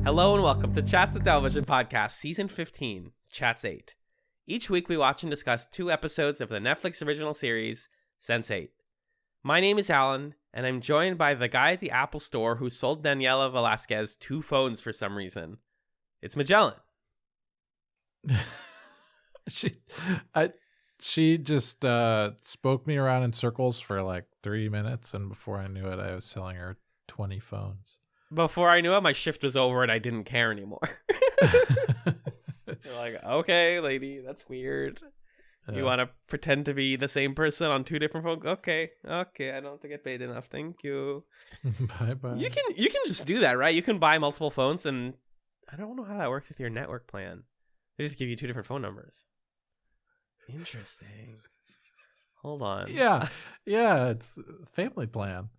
Hello and welcome to Chats the Television Podcast, Season 15, Chats8. Each week we watch and discuss 2 episodes of the Netflix original series, Sense8. My name is Alan, and I'm joined by the guy at the Apple store who sold Daniela Velasquez 2 phones for some reason. It's Magellan. She just spoke me around in circles for like 3 minutes, and before I knew it, I was selling her 20 phones. Before I knew it, my shift was over and I didn't care anymore. You're like, okay, lady, that's weird. You want to pretend to be the same person on 2 different phones? Okay, I don't have to get paid enough. Thank you. Bye-bye. You can just do that, right? You can buy multiple phones, and I don't know how that works with your network plan. They just give you 2 different phone numbers. Interesting. Hold on. Yeah, it's a family plan.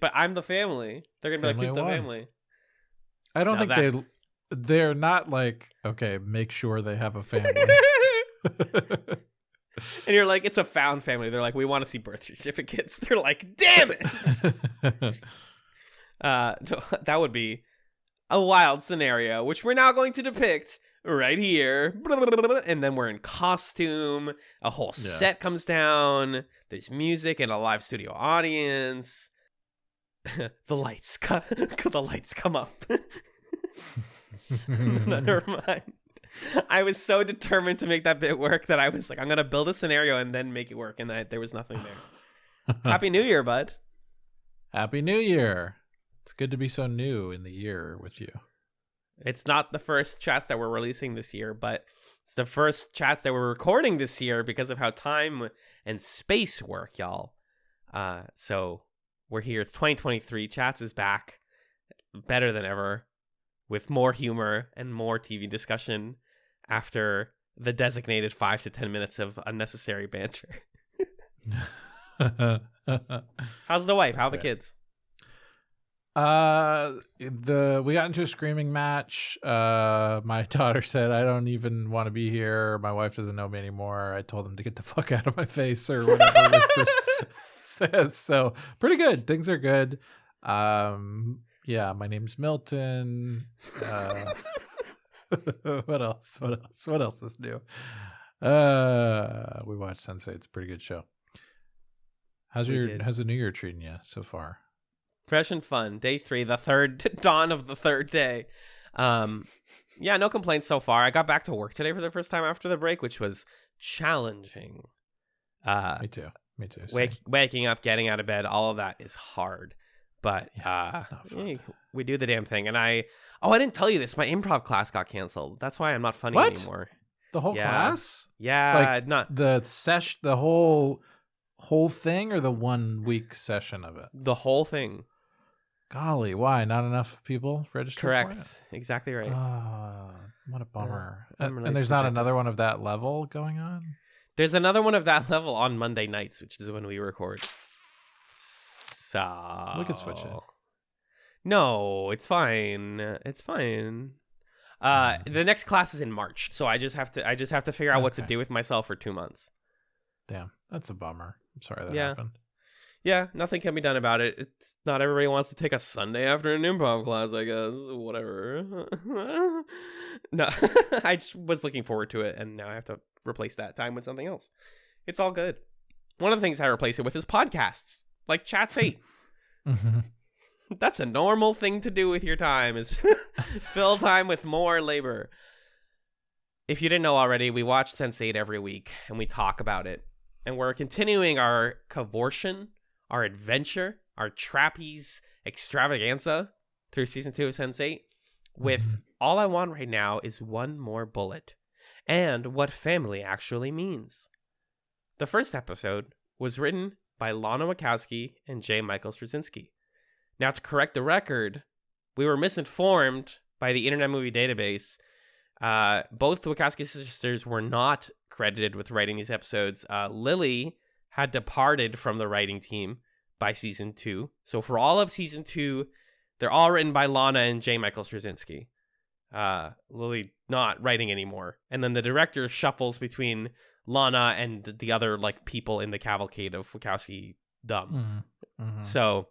But I'm the family. They're gonna be like, who's the family? I don't think they're not like, okay, make sure they have a family. And you're like, it's a found family. They're like, we want to see birth certificates. They're like, damn it. That would be a wild scenario, which we're now going to depict right here. And then we're in costume. A whole set comes down. There's music and a live studio audience. The lights come up. Never mind. I was so determined to make that bit work that I was like, I'm gonna build a scenario and then make it work, and there was nothing there. Happy New Year, bud. Happy New Year. It's good to be so new in the year with you. It's not the first chats that we're releasing this year, but it's the first chats that we're recording this year because of how time and space work, y'all. So we're here. It's 2023. Chats is back, better than ever, with more humor and more TV discussion after the designated 5 to 10 minutes of unnecessary banter. How's the wife? How are the kids? We got into a screaming match. My daughter said, I don't even want to be here. My wife doesn't know me anymore. I told them to get the fuck out of my face or whatever Whispers says. So pretty good. Things are good. Yeah, my name's Milton. What else is new? We watched Sense8. It's a pretty good show. How's the New Year treating you so far? Fresh and fun. Day 3, the third dawn of the third day. Yeah, no complaints so far. I got back to work today for the first time after the break, which was challenging. Me too. Waking up, getting out of bed, all of that is hard. But we do the damn thing. And I didn't tell you this. My improv class got canceled. That's why I'm not funny anymore. The whole class? Yeah, like, not the session, the whole thing, or the 1 week session of it? The whole thing. Golly, why? Not enough people registered? Correct. For it? Exactly right. What a bummer. Really and there's not another one of that level going on? There's another one of that level on Monday nights, which is when we record. So we could switch it. No, it's fine. It's fine. The next class is in March, so I just have to figure out what to do with myself for 2 months. Damn, that's a bummer. I'm sorry that happened. Yeah, nothing can be done about it. It's not everybody wants to take a Sunday afternoon improv class, I guess. Whatever. No, I just was looking forward to it, and now I have to replace that time with something else. It's all good. One of the things I replace it with is podcasts, like Chats8. That's a normal thing to do with your time, is fill time with more labor. If you didn't know already, we watch Sense8 every week, and we talk about it. And we're continuing our cavortion, our adventure, our trapeze extravaganza through season 2 of Sense8 with all I want right now is one more bullet and what family actually means. The first episode was written by Lana Wachowski and J. Michael Straczynski. Now, to correct the record, we were misinformed by the Internet Movie Database. Both the Wachowski sisters were not credited with writing these episodes. Lily had departed from the writing team by season 2. So for all of season 2, they're all written by Lana and J. Michael Straczynski. Lily not writing anymore. And then the director shuffles between Lana and the other like people in the cavalcade of Wachowski dumb. So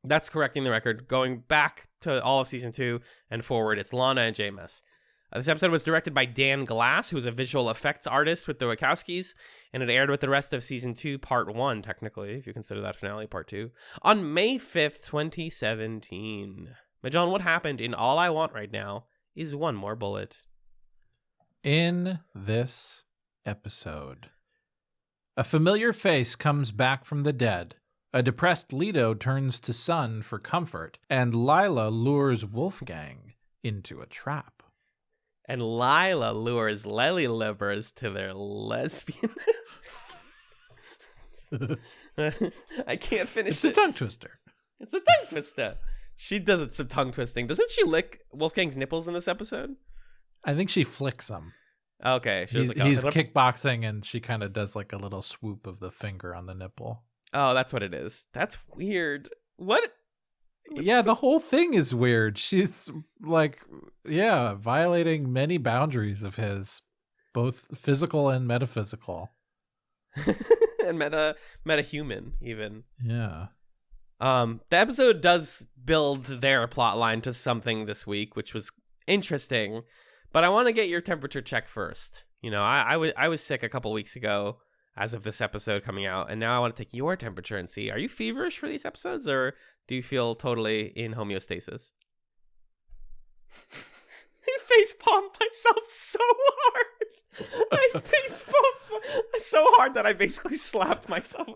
That's correcting the record. Going back to all of season 2 and forward, it's Lana and Jameis. This episode was directed by Dan Glass, who is a visual effects artist with the Wachowskis, and it aired with the rest of season 2, part 1, technically, if you consider that finale part 2, on May 5th, 2017. Majon, what happened in All I Want Right Now is One More Bullet. In this episode, a familiar face comes back from the dead. A depressed Leto turns to Sun for comfort, and Lila lures Wolfgang into a trap. And Lila lures Lely Livers to their lesbian. I can't finish It's a tongue twister. It's a tongue twister. She does some tongue twisting. Doesn't she lick Wolfgang's nipples in this episode? I think she flicks him. Okay. He's kickboxing, and she kind of does like a little swoop of the finger on the nipple. Oh, that's what it is. That's weird. What? Yeah, the whole thing is weird. She's like, violating many boundaries of his, both physical and metaphysical. And meta-human, even. Yeah. The episode does build their plot line to something this week, which was interesting. But I want to get your temperature check first. You know, I was sick a couple weeks ago as of this episode coming out, and now I want to take your temperature and see, are you feverish for these episodes, or do you feel totally in homeostasis? I facepalmed myself so hard. I facepalmed so hard that I basically slapped myself in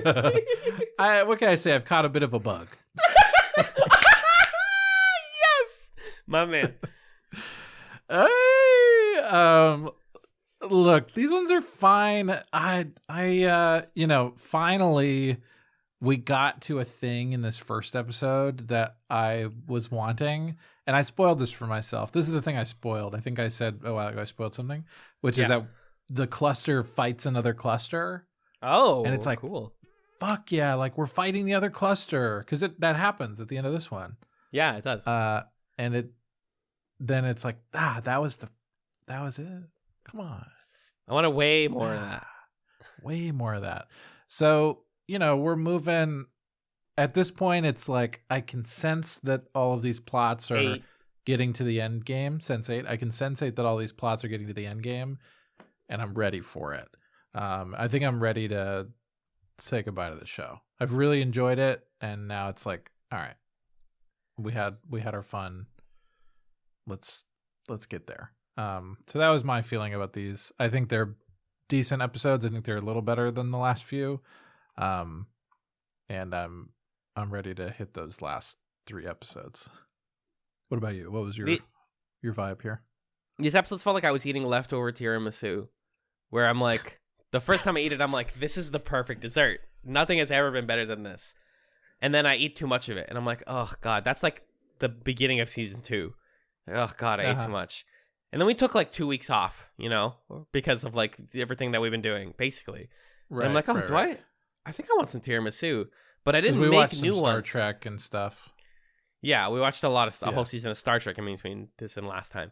the fucking face. What can I say? I've caught a bit of a bug. Yes! My man. Look, these ones are fine. Finally we got to a thing in this first episode that I was wanting, and I spoiled this for myself. This is the thing I spoiled. I think I said, I spoiled something, which is that the cluster fights another cluster. Oh, and it's like, cool. Fuck yeah, like we're fighting the other cluster, because that happens at the end of this one. Yeah, it does. And then it's like, that was it. Come on. I want way more of that. Way more of that. So, we're moving. At this point, it's like I can sense that all of these plots are getting to the end game. Sense8. I can sense8 that all these plots are getting to the end game, and I'm ready for it. I think I'm ready to say goodbye to the show. I've really enjoyed it, and now it's like, all right, we had our fun. Let's get there. So that was my feeling about these. I think they're decent episodes. I think they're a little better than the last few. And I'm ready to hit those last 3 episodes. What about you? What was your vibe here? These episodes felt like I was eating leftover tiramisu, where I'm like, the first time I eat it, I'm like, this is the perfect dessert. Nothing has ever been better than this. And then I eat too much of it, and I'm like, oh God, that's like the beginning of season 2. Oh God, I ate too much. And then we took like 2 weeks off, because of like everything that we've been doing, basically. Right. And I'm like, I think I want some tiramisu, but I didn't make watched new some ones. Star Trek and stuff. Yeah, we watched a whole season of Star Trek in between this and last time.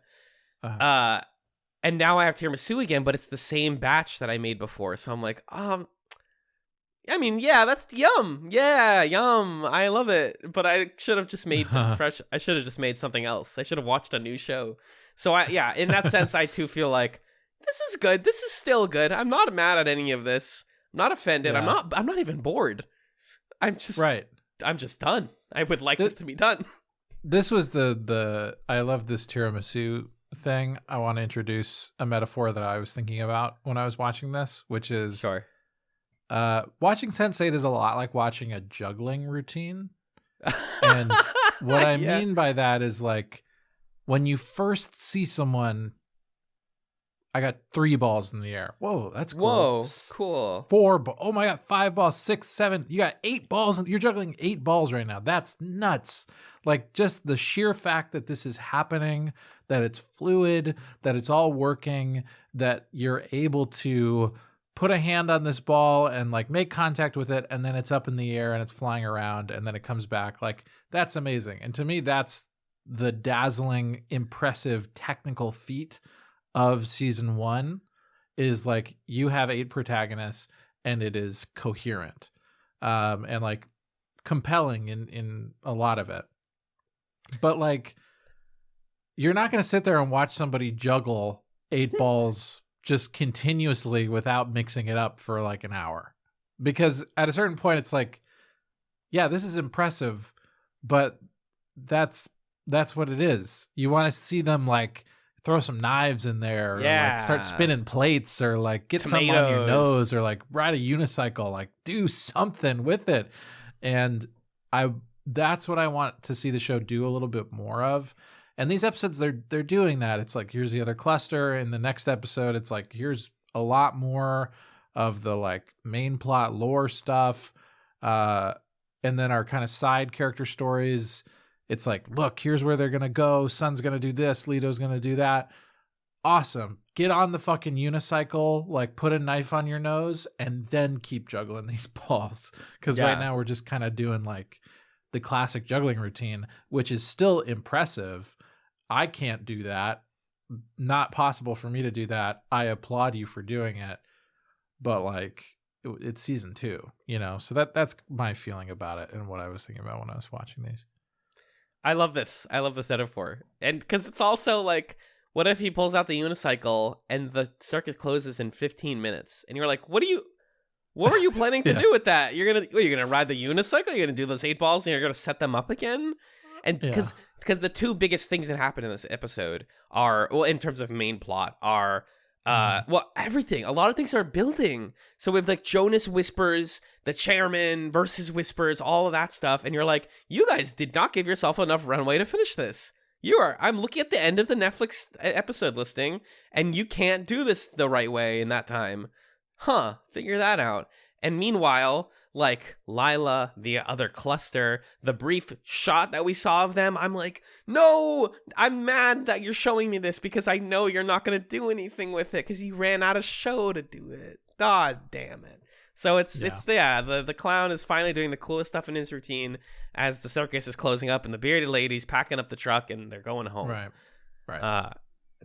And now I have tiramisu again, but it's the same batch that I made before. So I'm like, that's yum. Yeah, yum. I love it. But I should have just made fresh. I should have just made something else. I should have watched a new show. So in that sense, I too feel like this is good. This is still good. I'm not mad at any of this. I'm not offended. Yeah. I'm not even bored. I'm just I'm just done. I would like this to be done. This was the I love this tiramisu thing. I want to introduce a metaphor that I was thinking about when I was watching this, which is watching Sense8 is a lot like watching a juggling routine. And what I mean by that is like when you first see someone, I got 3 balls in the air. Whoa, that's cool. Whoa, cool. 4 oh my God, 5 balls, 6, 7. You got 8 balls. You're juggling 8 balls right now. That's nuts. Like just the sheer fact that this is happening, that it's fluid, that it's all working, that you're able to put a hand on this ball and like make contact with it, and then it's up in the air and it's flying around and then it comes back. Like that's amazing. And to me, that's the dazzling, impressive technical feat of season 1 is like you have 8 protagonists and it is coherent and like compelling in a lot of it. But like, you're not going to sit there and watch somebody juggle 8 balls just continuously without mixing it up for like an hour. Because at a certain point, it's like, yeah, this is impressive, but that's what it is. You want to see them like throw some knives in there, or like start spinning plates, or like get some on your nose, or like ride a unicycle, like do something with it. And that's what I want to see the show do a little bit more of. And these episodes, they're doing that. It's like, here's the other cluster. In the next episode, it's like, here's a lot more of the like main plot lore stuff. And then our kind of side character stories. It's like, look, here's where they're going to go. Sun's going to do this. Leto's going to do that. Awesome. Get on the fucking unicycle, like put a knife on your nose, and then keep juggling these balls. Because right now we're just kind of doing like the classic juggling routine, which is still impressive. I can't do that. Not possible for me to do that. I applaud you for doing it. But like, it's season 2, you know? So that's my feeling about it and what I was thinking about when I was watching these. I love this. I love this metaphor. And because it's also like, what if he pulls out the unicycle and the circus closes in 15 minutes? And you're like, what were you planning to do with that? You're gonna ride the unicycle? You're gonna do those 8 balls and you're gonna set them up again? And because the 2 biggest things that happen in this episode are, well, in terms of main plot, are everything. A lot of things are building. So we have like Jonas Whispers, the chairman versus Whispers, all of that stuff. And you're like, you guys did not give yourself enough runway to finish this. I'm looking at the end of the Netflix episode listing, and you can't do this the right way in that time. Figure that out. And meanwhile, like Lila, the other cluster, the brief shot that we saw of them, I'm like, no, I'm mad that you're showing me this because I know you're not going to do anything with it because you ran out of show to do it. God damn it. So the clown is finally doing the coolest stuff in his routine as the circus is closing up and the bearded lady's packing up the truck and they're going home. Right.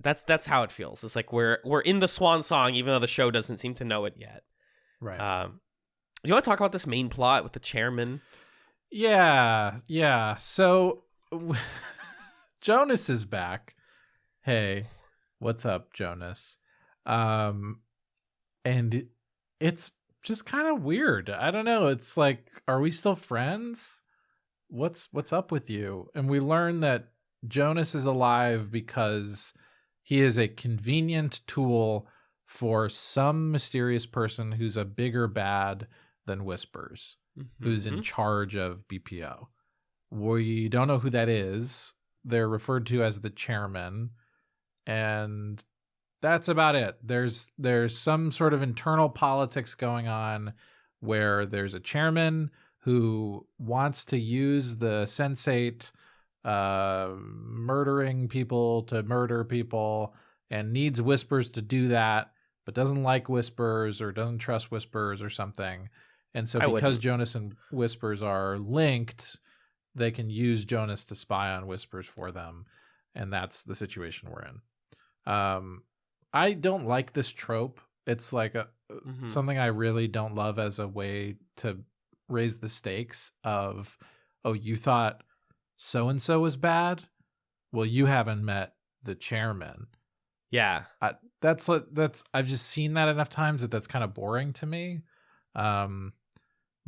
That's how it feels. It's like we're in the swan song, even though the show doesn't seem to know it yet. Right. Do you want to talk about this main plot with the chairman? Yeah. So Jonas is back. Hey, what's up, Jonas? And it's just kind of weird. I don't know. It's like, are we still friends? What's up with you? And we learn that Jonas is alive because he is a convenient tool for some mysterious person who's a bigger bad than Whispers, who's in charge of BPO. We don't know who that is. They're referred to as the chairman, and that's about it. There's some sort of internal politics going on where there's a chairman who wants to use the Sense8 murdering people to murder people and needs Whispers to do that, but doesn't like Whispers or doesn't trust Whispers or something. And so because Jonas and Whispers are linked, they can use Jonas to spy on Whispers for them. And that's the situation we're in. I don't like this trope. It's like something I really don't love as a way to raise the stakes of, oh, you thought so-and-so was bad? Well, you haven't met the chairman. Yeah. That's I've just seen that enough times that's kind of boring to me.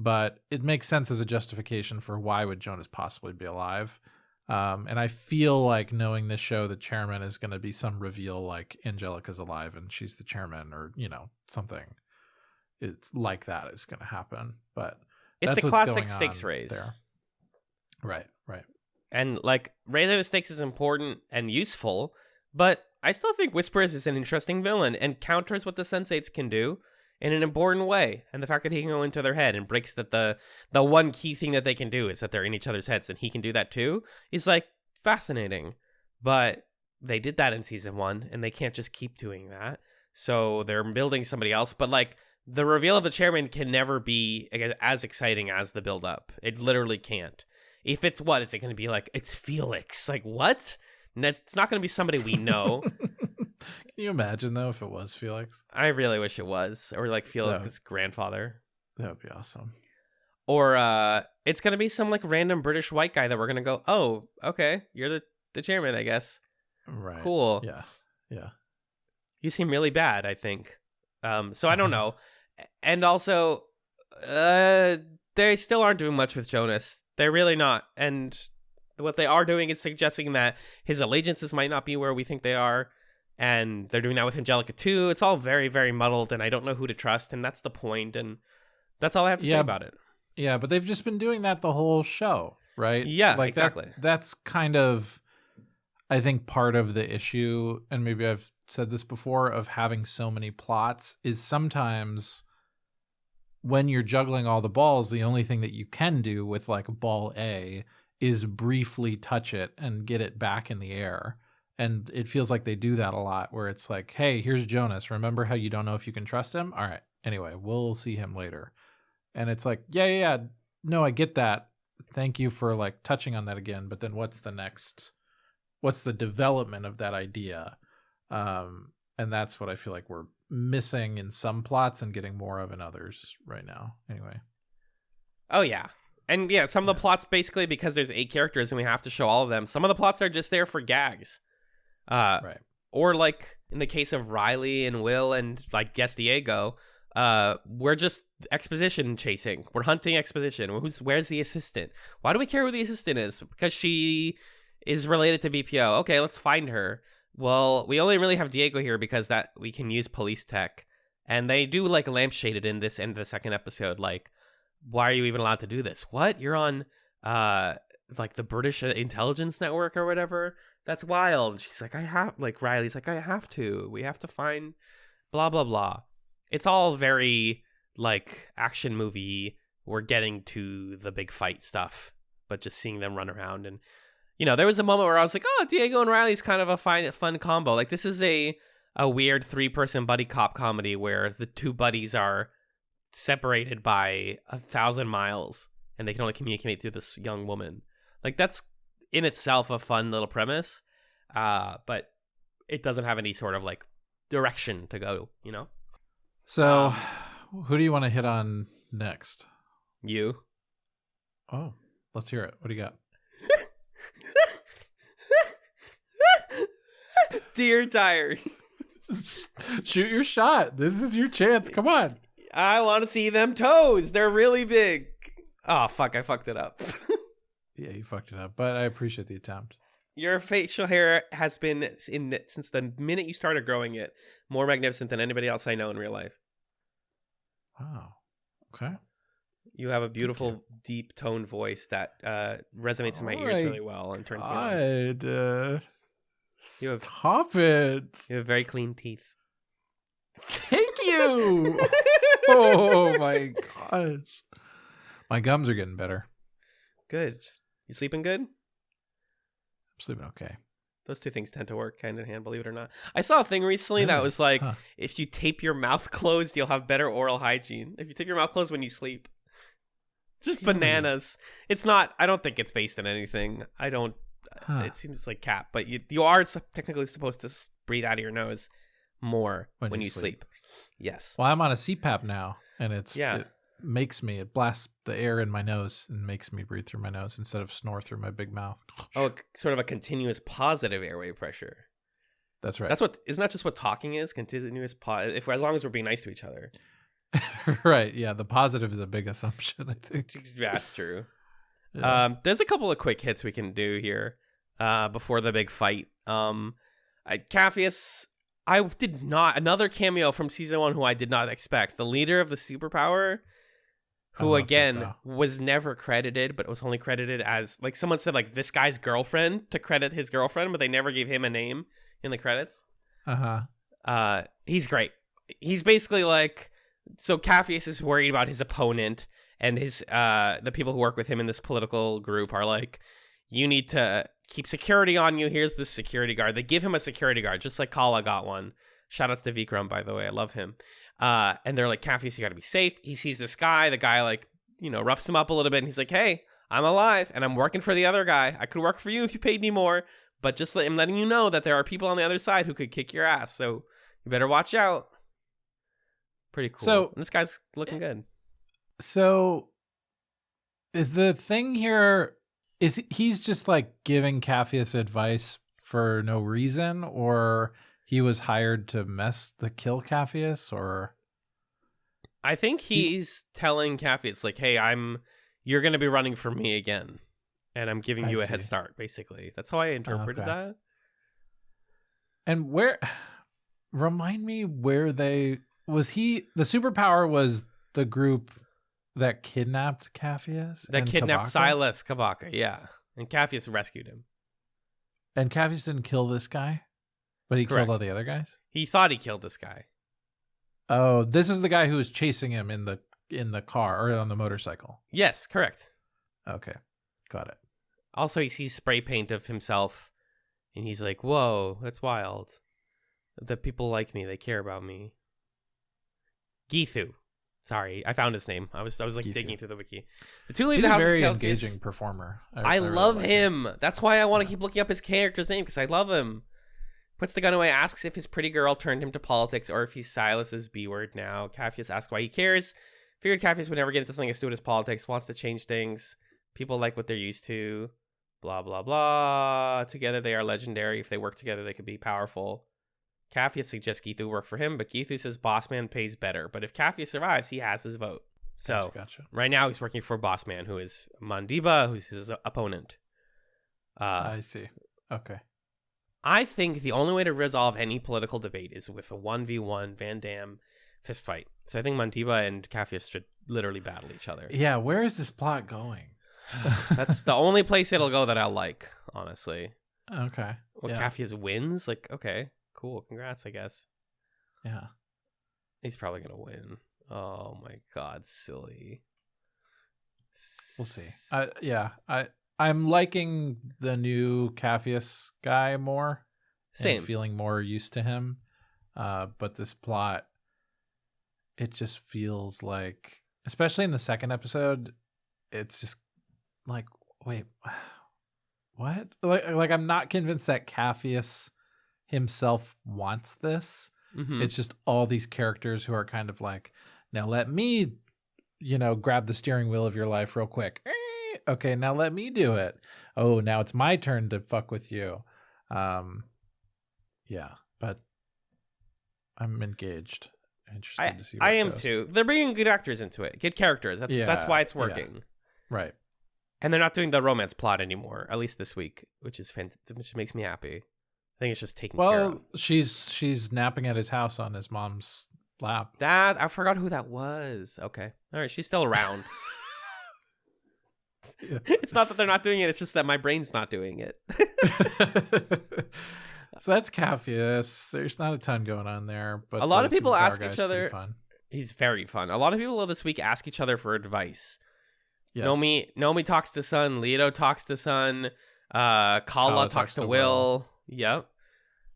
But it makes sense as a justification for why would Jonas possibly be alive. And I feel like knowing this show, the chairman is going to be some reveal like Angelica's alive and she's the chairman, or, you know, something. It's like that is going to happen. But it's that's a what's classic going stakes on raise. there. Right. And like raising the stakes is important and useful, but I still think Whispers is an interesting villain and counters what the Sense8s can do in an important way. And the fact that he can go into their head and breaks that the one key thing that they can do is that they're in each other's heads and he can do that too is like fascinating. But they did that in season 1 and they can't just keep doing that. So they're building somebody else. But like the reveal of the chairman can never be as exciting as the build up. It literally can't. If it's what? Is it going to be like, it's Felix? Like what? It's not going to be somebody we know. Can you imagine, though, if it was Felix? I really wish it was. Or like Felix's grandfather. That would be awesome. Or it's going to be some like random British white guy that we're going to go, oh, okay, you're the chairman, I guess. Right. Cool. Yeah. Yeah. You seem really bad, I think. So I don't know. And also, they still aren't doing much with Jonas. They're really not. And what they are doing is suggesting that his allegiances might not be where we think they are. And they're doing that with Angelica too. It's all very, very muddled, and I don't know who to trust, and that's the point, and that's all I have to say about it. Yeah, but they've just been doing that the whole show, right? Yeah, like exactly. That's kind of, I think, part of the issue, and maybe I've said this before, of having so many plots, is sometimes when you're juggling all the balls, the only thing that you can do with like ball A is briefly touch it and get it back in the air. And it feels like they do that a lot, where it's like, hey, here's Jonas. Remember how you don't know if you can trust him? All right. Anyway, we'll see him later. And it's like, yeah. No, I get that. Thank you for like touching on that again. But then what's the development of that idea? And that's what I feel like we're missing in some plots and getting more of in others right now. Anyway. Oh, yeah. And yeah, some of the plots, basically, because there's 8 characters and we have to show all of them, some of the plots are just there for gags. Right. Or like in the case of Riley and Will and like guess Diego, we're just exposition chasing. We're hunting exposition. Where's the assistant? Why do we care who the assistant is? Because she is related to BPO. Okay, let's find her. Well, we only really have Diego here because that we can use police tech, and they do like lampshade it in this end of the second episode. Like, why are you even allowed to do this? What? You're on like the British intelligence network or whatever. That's wild. And she's like, Riley's like, I have to. We have to find blah, blah, blah. It's all very, like, action movie. We're getting to the big fight stuff, but just seeing them run around. And, you know, there was a moment where I was like, oh, Diego and Riley's kind of a fun combo. Like, this is a weird 3-person buddy cop comedy where the 2 buddies are separated by 1,000 miles and they can only communicate through this young woman. Like, that's in itself a fun little premise, but it doesn't have any sort of like direction to go, you know? So who do you want to hit on next? You. Oh, let's hear it. What do you got? Dear Diary. Shoot your shot. This is your chance. Come on. I want to see them toes. They're really big. Oh, fuck. I fucked it up. Yeah, you fucked it up, but I appreciate the attempt. Your facial hair has been, since the minute you started growing it, more magnificent than anybody else I know in real life. Wow. Okay. You have a beautiful, deep tone voice that resonates in my ears really well and turns me on. Stop it. You have very clean teeth. Thank you. Oh, my gosh. My gums are getting better. Good. You sleeping good? I'm sleeping okay. Those 2 things tend to work hand in hand, believe it or not. I saw a thing recently that was like, if you tape your mouth closed, you'll have better oral hygiene. If you tape your mouth closed when you sleep. Just bananas. It's not, I don't think it's based on anything. It seems like cap, but you are technically supposed to breathe out of your nose more when you sleep. Yes. Well, I'm on a CPAP now, and it blasts the air in my nose and makes me breathe through my nose instead of snore through my big mouth. Oh, sort of a continuous positive airway pressure. That's right. Isn't that just what talking is? Continuous as long as we're being nice to each other. Right. Yeah. The positive is a big assumption, I think. That's true. Yeah. There's a couple of quick hits we can do here before the big fight. Capheus, another cameo from season 1 who I did not expect. The leader of the superpower, who again was never credited, but was only credited as, like, someone said, like, this guy's girlfriend to credit his girlfriend, but they never gave him a name in the credits. He's great. He's basically like, so Capheus is worried about his opponent, and his the people who work with him in this political group are like, you need to keep security on you. Here's the security guard. They give him a security guard, just like Kala got one. Shoutouts to Vikram, by the way. I love him. And they're like, Capheus, you got to be safe. He sees this guy. The guy, like, you know, roughs him up a little bit. And he's like, hey, I'm alive and I'm working for the other guy. I could work for you if you paid me more. But just I'm letting you know that there are people on the other side who could kick your ass. So you better watch out. Pretty cool. So and this guy's looking good. So Is the thing here, is he's just like giving Capheus advice for no reason, or he was hired to kill Capheus, or I think he's telling Capheus like, "Hey, you're going to be running for me again, and I'm giving you a head start." Basically, that's how I interpreted that. And remind me where the superpower was the group that kidnapped Capheus? That kidnapped Kabaka? Silas Kabaka, yeah. And Capheus rescued him. And Capheus didn't kill this guy, but he killed all the other guys? He thought he killed this guy. Oh, this is the guy who was chasing him in the car or on the motorcycle. Yes, correct. Okay, got it. Also, he sees spray paint of himself, and he's like, "Whoa, that's wild. The people like me. They care about me." Githu. Sorry, I found his name. I was like Githu. Digging through the wiki. The two leave He's the house. A very engaging performer. I love him. That's why I want to keep looking up his character's name, because I love him. Puts the gun away, asks if his pretty girl turned him to politics or if he's Silas's B-word now. Capheus asks why he cares. Figured Capheus would never get into something as stupid as politics. Wants to change things. People like what they're used to. Blah, blah, blah. Together they are legendary. If they work together, they could be powerful. Capheus suggests Githu work for him, but Githu says Bossman pays better. But if Capheus survives, he has his vote. So gotcha. Right now he's working for Bossman, who is Mandiba, who's his opponent. I see. Okay. I think the only way to resolve any political debate is with a 1v1 Van Damme fist fight. So I think Mandiba and Capheus should literally battle each other. Yeah, where is this plot going? That's the only place it'll go that I'll like, honestly. Okay. Well, yeah. Capheus wins? Like, okay, cool. Congrats, I guess. Yeah. He's probably going to win. Oh my God, silly. We'll see. I'm liking the new Capheus guy more. Same. And feeling more used to him. But this plot, it just feels like, especially in the second episode, it's just like, wait, what? Like I'm not convinced that Capheus himself wants this. Mm-hmm. It's just all these characters who are kind of like, now let me, grab the steering wheel of your life real quick. Okay, now let me do it. Oh, now it's my turn to fuck with you. Yeah, but I'm engaged. Interested to see. I am too. They're bringing good actors into it, good characters. That's why it's working. Yeah. Right. And they're not doing the romance plot anymore, at least this week, which makes me happy. I think it's just taken care of. Well, she's napping at his house on his mom's lap. I forgot who that was. Okay. All right, she's still around. Yeah. It's not that they're not doing it, it's just that my brain's not doing it. So that's Capheus. There's not a ton going on there, but a lot of people ask each other. Fun. He's very fun. A lot of people this week ask each other for advice. Yes. Nomi talks to Sun. Leto talks to Sun. Kala talks to Will. Yep.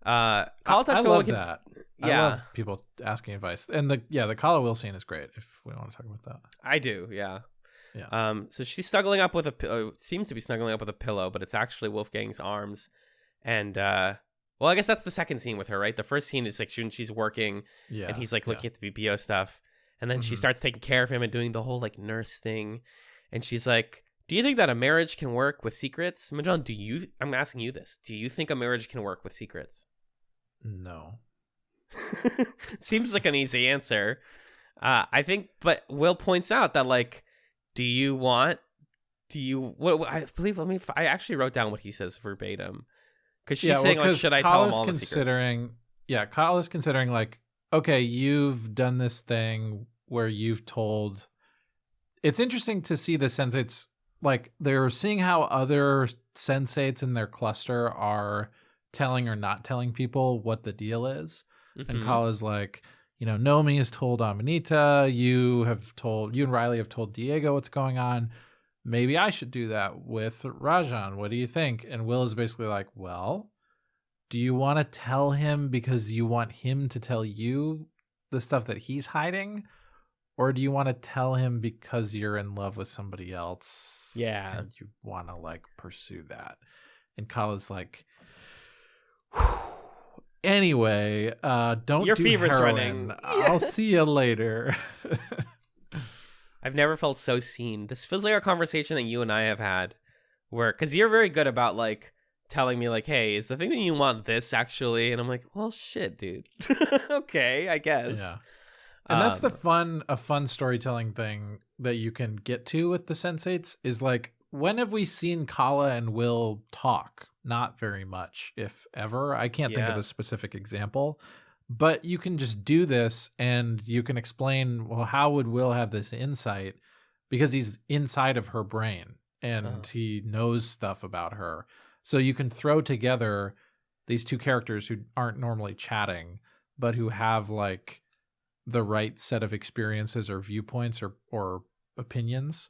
Kala talks to Will. I love that. Yeah. I love people asking advice. And the Kala Will scene is great, if we want to talk about that. I do, yeah. Yeah. So she's snuggling up with seems to be snuggling up with a pillow, but it's actually Wolfgang's arms. And well, I guess that's the second scene with her, right? The first scene is like she's working, and he's like looking at the BPO stuff, and then she starts taking care of him and doing the whole like nurse thing, and she's like, "Do you think that a marriage can work with secrets, Majan? I'm asking you this. Do you think a marriage can work with secrets?" No. Seems like an easy answer. I think, but Will points out that like, I actually wrote down what he says verbatim. Because she's saying, like, should I tell him all the secrets? Yeah, Kyle is considering, like, okay, you've done this thing where you've told... It's interesting to see the Sense8s, like, they're seeing how other Sense8s in their cluster are telling or not telling people what the deal is. Mm-hmm. And Kyle is like, Nomi has told Amanita, you and Riley have told Diego what's going on. Maybe I should do that with Rajan. What do you think? And Will is basically like, well, do you want to tell him because you want him to tell you the stuff that he's hiding? Or do you want to tell him because you're in love with somebody else? Yeah. And you want to like pursue that. And Kyle is like, anyway, don't Your do fever's heroin. running. I'll see you later. I've never felt so seen. This feels like a conversation that you and I have had where, because you're very good about like telling me like, hey, is the thing that you want this actually? And I'm like, well, shit, dude. Okay, I guess. Yeah. And that's the fun storytelling thing that you can get to with the Sense8s is like, when have we seen Kala and Will talk? Not very much, if ever. I can't think of a specific example, but you can just do this and you can explain, well, how would Will have this insight? Because he's inside of her brain and he knows stuff about her. So you can throw together these two characters who aren't normally chatting, but who have like the right set of experiences or viewpoints or opinions.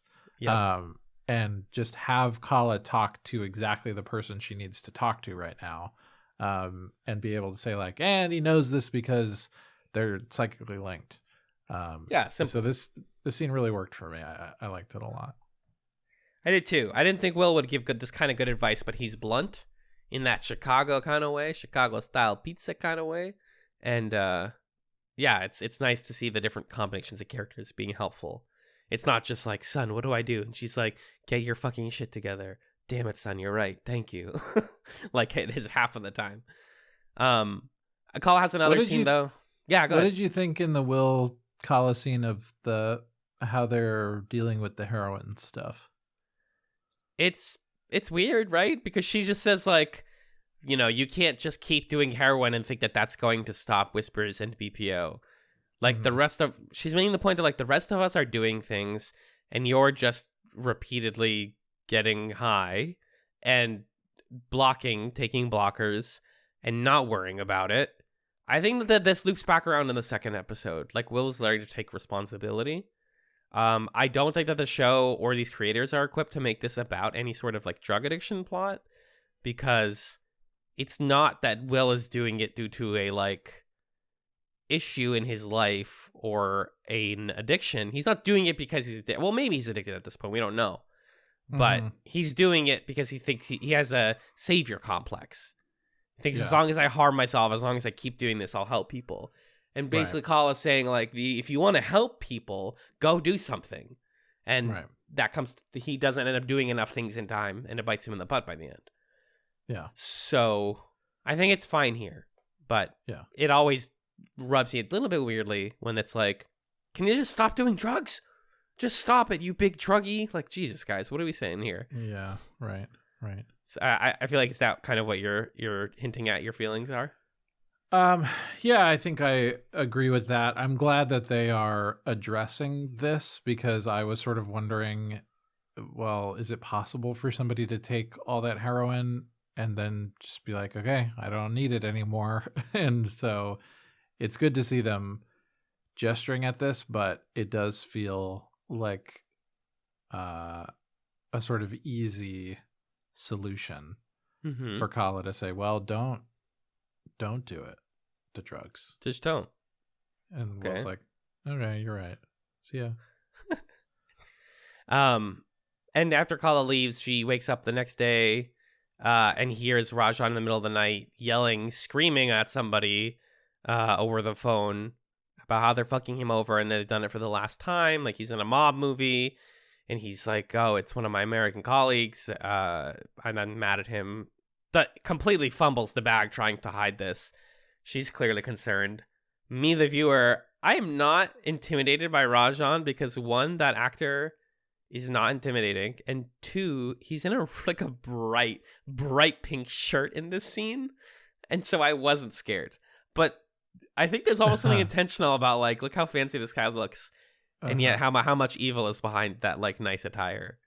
And just have Kala talk to exactly the person she needs to talk to right now, and be able to say like, and he knows this because they're psychically linked. So this scene really worked for me. I liked it a lot. I did too. I didn't think Will would give this kind of good advice, but he's blunt in that Chicago kind of way, Chicago style pizza kind of way, and it's nice to see the different combinations of characters being helpful. It's not just like, son, what do I do? And she's like, get your fucking shit together. Damn it, son, you're right. Thank you. Like it is half of the time. Kala has another scene though. Yeah, go ahead. What did you think in the Will Kala scene of how they're dealing with the heroin stuff? It's weird, right? Because she just says like, you know, you can't just keep doing heroin and think that that's going to stop Whispers and BPO. Like she's making the point that like the rest of us are doing things and you're just repeatedly getting high and taking blockers and not worrying about it. I think that this loops back around in the second episode. Like Will's learning to take responsibility. I don't think that the show or these creators are equipped to make this about any sort of like drug addiction plot, because it's not that Will is doing it due to a like issue in his life or an addiction. He's not doing it because well, maybe he's addicted at this point, we don't know, but he's doing it because he thinks he has a savior complex. He thinks as long as I harm myself, as long as I keep doing this, I'll help people. And basically Kala's saying like, if you want to help people, go do something. And that comes he doesn't end up doing enough things in time, and it bites him in the butt by the end. So I think it's fine here, but it always rubs me a little bit weirdly when it's like, can you just stop doing drugs? Just stop it, you big druggie. Like, Jesus, guys, what are we saying here? Yeah, right. So I feel like it's that kind of what you're hinting at your feelings are. Yeah, I think I agree with that. I'm glad that they are addressing this, because I was sort of wondering, well, is it possible for somebody to take all that heroin and then just be like, okay, I don't need it anymore? And so it's good to see them gesturing at this, but it does feel like a sort of easy solution for Kala to say, well, don't do it, the drugs. Just don't. And Will's like, okay, you're right. See ya. And after Kala leaves, she wakes up the next day and hears Rajan in the middle of the night yelling, screaming at somebody over the phone about how they're fucking him over and they've done it for the last time. Like, he's in a mob movie and he's like, oh, it's one of my American colleagues. And I'm mad at him. That completely fumbles the bag trying to hide this. She's clearly concerned. Me, the viewer, I am not intimidated by Rajan because, one, that actor is not intimidating, and two, he's in a bright pink shirt in this scene, and so I wasn't scared. But I think there's almost something intentional about, like, look how fancy this guy looks, and yet how much evil is behind that, like, nice attire.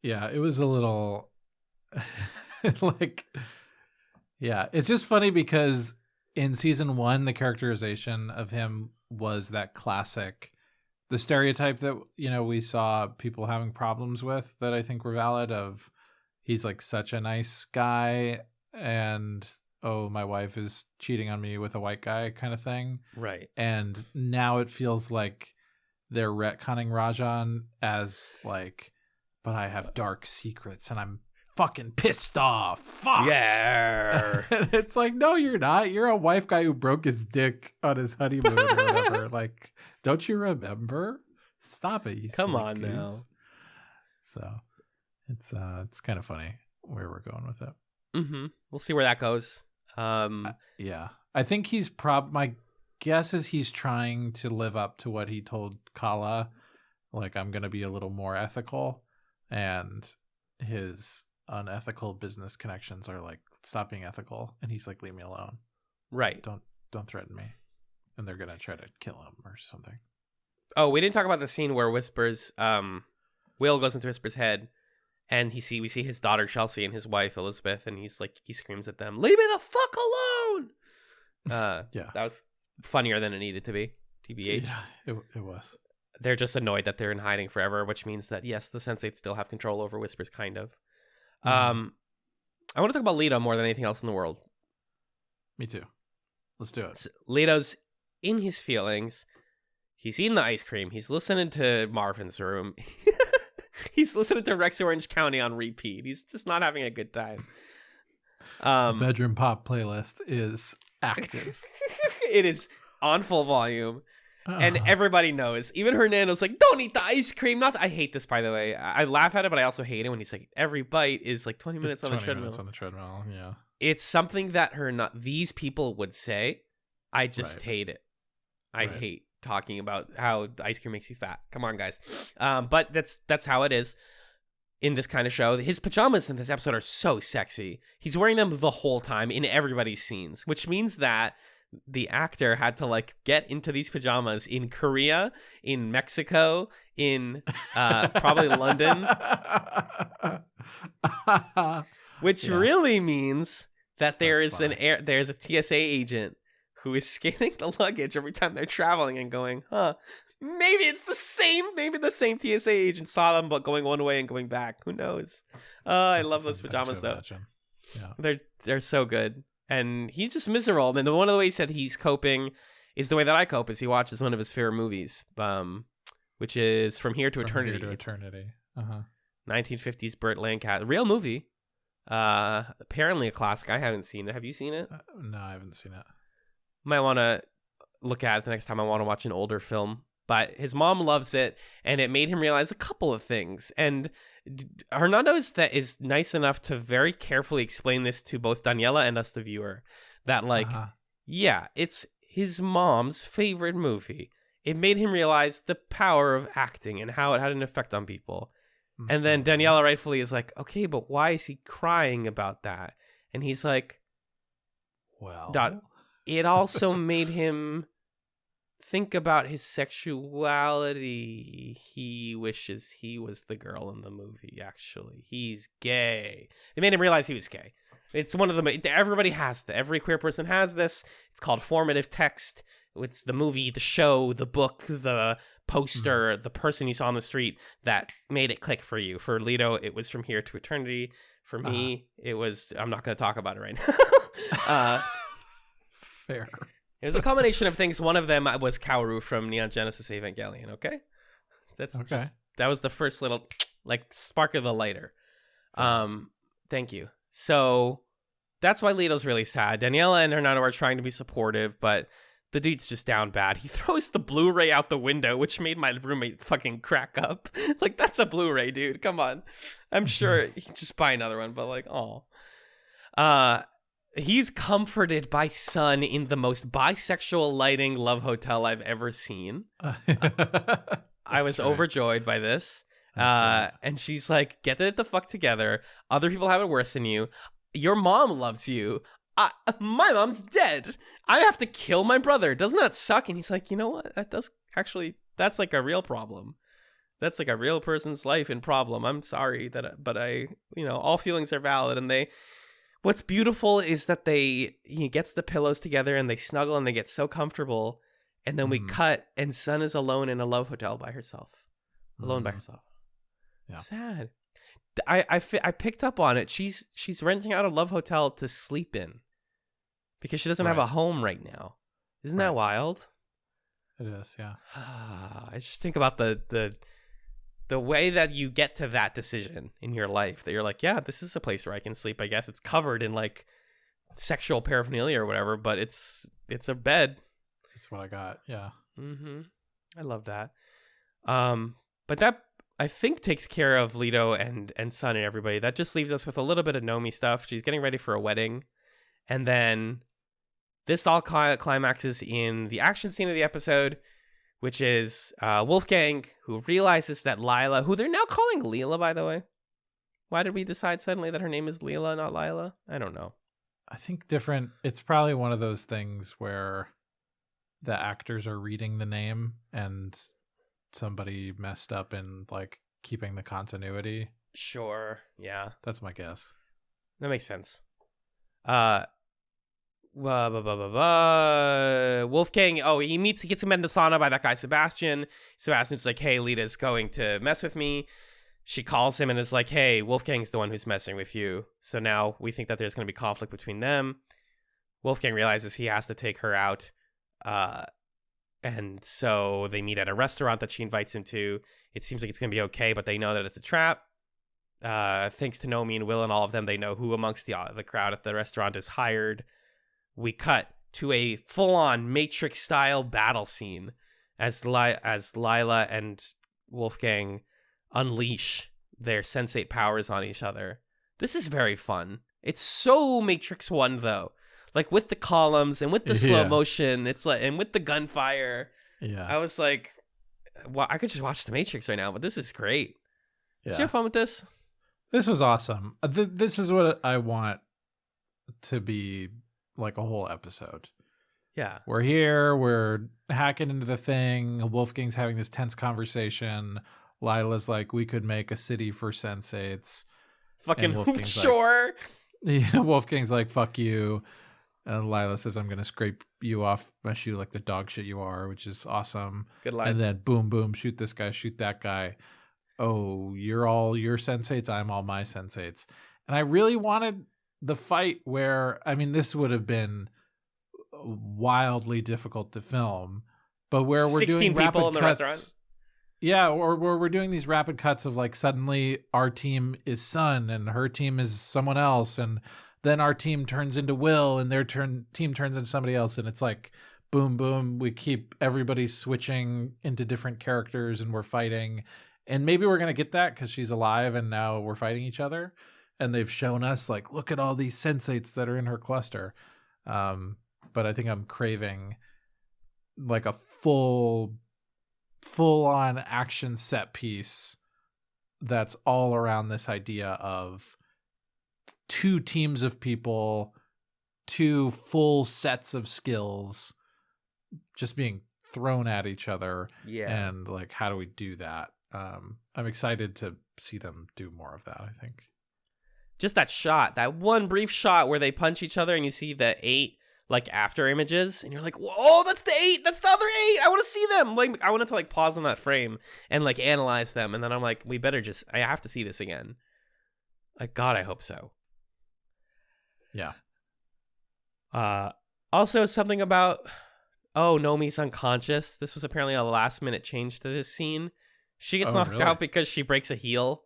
Yeah, it was a little like, yeah, it's just funny because in season 1, the characterization of him was that classic, the stereotype that, you know, we saw people having problems with that I think were valid, of he's like such a nice guy and, oh, my wife is cheating on me with a white guy kind of thing. Right. And now it feels like they're retconning Rajan as like, but I have dark secrets and I'm fucking pissed off. Fuck. Yeah. And it's like, no, you're not. You're a wife guy who broke his dick on his honeymoon or whatever. Like, Don't you remember? Stop it, you Come silly on goose. now. So it's kind of funny where we're going with it. Mm-hmm. We'll see where that goes. Yeah. I think my guess is he's trying to live up to what he told Kala. Like, I'm going to be a little more ethical. And his unethical business connections are like, stop being ethical. And he's like, leave me alone. Right. Don't threaten me. And they're going to try to kill him or something. Oh, we didn't talk about the scene where Whispers, Will goes into Whisper's head, and we see his daughter Chelsea and his wife Elizabeth, and he screams at them, "Leave me the fuck alone!" Yeah, that was funnier than it needed to be. TBH. Yeah, it was. They're just annoyed that they're in hiding forever, which means that yes, the Sense8 still have control over Whispers, kind of. Mm-hmm. I want to talk about Leto more than anything else in the world. Me too. Let's do it. So Leto's in his feelings. He's eating the ice cream. He's listening to Marvin's Room. He's listening to Rex Orange County on repeat. He's just not having a good time. Bedroom pop playlist is active. It is on full volume. And everybody knows. Even Hernando's like, don't eat the ice cream. I hate this, by the way. I laugh at it, but I also hate it when he's like, every bite is like 20 minutes on the treadmill. 20 minutes on the treadmill, yeah. It's something that these people would say. I just hate it. I hate talking about how ice cream makes you fat. Come on, guys. But that's how it is in this kind of show. His pajamas in this episode are so sexy. He's wearing them the whole time in everybody's scenes, which means that the actor had to like get into these pajamas in Korea, in Mexico, in probably London, which really means that there's a TSA agent who is scanning the luggage every time they're traveling and going, maybe the same TSA agent saw them but going one way and going back. Who knows? I love those pajamas though. Yeah. They're so good. And he's just miserable. And one of the ways that he's coping is the way that I cope is he watches one of his favorite movies, which is From Here to Eternity. 1950s Burt Lancaster. Real movie. Apparently a classic. I haven't seen it. Have you seen it? No, I haven't seen it. Might want to look at it the next time I want to watch an older film. But his mom loves it, and it made him realize a couple of things. And Hernando is nice enough to very carefully explain this to both Daniela and us, the viewer, that yeah, it's his mom's favorite movie. It made him realize the power of acting and how it had an effect on people. Mm-hmm. And then Daniela rightfully is like, okay, but why is he crying about that? And he's like, well, it also made him think about his sexuality. He wishes he was the girl in the movie, actually. He's gay. It made him realize he was gay. It's one of the... Everybody has that. Every queer person has this. It's called formative text. It's the movie, the show, the book, the poster, the person you saw on the street that made it click for you. For Leto, it was From Here to Eternity. For me, it was... I'm not going to talk about it right now. Fair. It was a combination of things. One of them was Kaoru from Neon Genesis Evangelion, okay? That was the first little, like, spark of the lighter. Thank you. So, that's why Leto's really sad. Daniela and Hernando are trying to be supportive, but the dude's just down bad. He throws the Blu-ray out the window, which made my roommate fucking crack up. Like, that's a Blu-ray, dude. Come on. I'm sure he can just buy another one, but like, he's comforted by Sun in the most bisexual lighting love hotel I've ever seen. I was overjoyed by this. And she's like, get it the fuck together. Other people have it worse than you. Your mom loves you. My mom's dead. I have to kill my brother. Doesn't that suck? And he's like, you know what? That's like a real problem. That's like a real person's life and problem. I'm sorry but all feelings are valid. And what's beautiful is that he gets the pillows together and they snuggle and they get so comfortable. And then we cut and Sun is alone in a love hotel by herself. Alone by herself. Yeah. Sad. I picked up on it. She's renting out a love hotel to sleep in because she doesn't have a home right now. Isn't that wild? It is, yeah. I just think about the way that you get to that decision in your life, that you're like, yeah, this is a place where I can sleep. I guess it's covered in like sexual paraphernalia or whatever, but it's a bed. That's what I got. Yeah. Mm-hmm. I love that. But that I think takes care of Leto and Sun and everybody. That just leaves us with a little bit of Nomi stuff. She's getting ready for a wedding, and then this all climaxes in the action scene of the episode, which is Wolfgang, who realizes that Lila, who they're now calling Leela, by the way. Why did we decide suddenly that her name is Leela, not Lila? I don't know. I think different. It's probably one of those things where the actors are reading the name and somebody messed up in like keeping the continuity. Sure. Yeah. That's my guess. That makes sense. Wolfgang, he gets him into sauna by that guy Sebastian. Sebastian's like, hey, Lita's going to mess with me. She calls him and is like, hey, Wolfgang's the one who's messing with you. So now we think that there's going to be conflict between them. Wolfgang realizes he has to take her out. And so they meet at a restaurant that she invites him to. It seems like it's going to be okay, but they know that it's a trap. Thanks to Nomi and Will and all of them, they know who amongst the crowd at the restaurant is hired. We cut to a full-on Matrix-style battle scene as Lila and Wolfgang unleash their Sense8 powers on each other. This is very fun. It's so Matrix 1, though. Like, with the columns and with the slow motion, it's like, and with the gunfire. Yeah. I was like, well, I could just watch The Matrix right now, but this is great. Yeah. Did you have fun with this? This was awesome. This is what I want to be like a whole episode. Yeah. We're here, we're hacking into the thing. Wolfgang's having this tense conversation. Lila's like, we could make a city for Sense8s. Fucking sure. Wolfgang's like, fuck you. And Lila says, I'm going to scrape you off my shoe like the dog shit you are, which is awesome. Good line. And then boom, boom, shoot this guy, shoot that guy. Oh, you're all your Sense8s, I'm all my Sense8s. And I really wanted the fight where, I mean, this would have been wildly difficult to film, but where we're doing 16 people in the cuts, restaurant. Yeah, or where we're doing these rapid cuts of like suddenly our team is Sun and her team is someone else, and then our team turns into Will and their team turns into somebody else, and it's like boom, boom. We keep everybody switching into different characters and we're fighting, and maybe we're gonna get that because she's alive and now we're fighting each other. And they've shown us, like, look at all these Sense8s that are in her cluster. But I think I'm craving, like, a full-on action set piece that's all around this idea of two teams of people, two full sets of skills just being thrown at each other. Yeah. And, like, how do we do that? I'm excited to see them do more of that, I think. Just that shot, that one brief shot where they punch each other and you see the 8 like after images and you're like, whoa, that's the 8, that's the other 8, I want to see them. Like, I wanted to like pause on that frame and like analyze them, and then I'm like, I have to see this again. Like, God, I hope so. Yeah. Also something about, Nomi's unconscious. This was apparently a last minute change to this scene. She gets knocked out because she breaks a heel.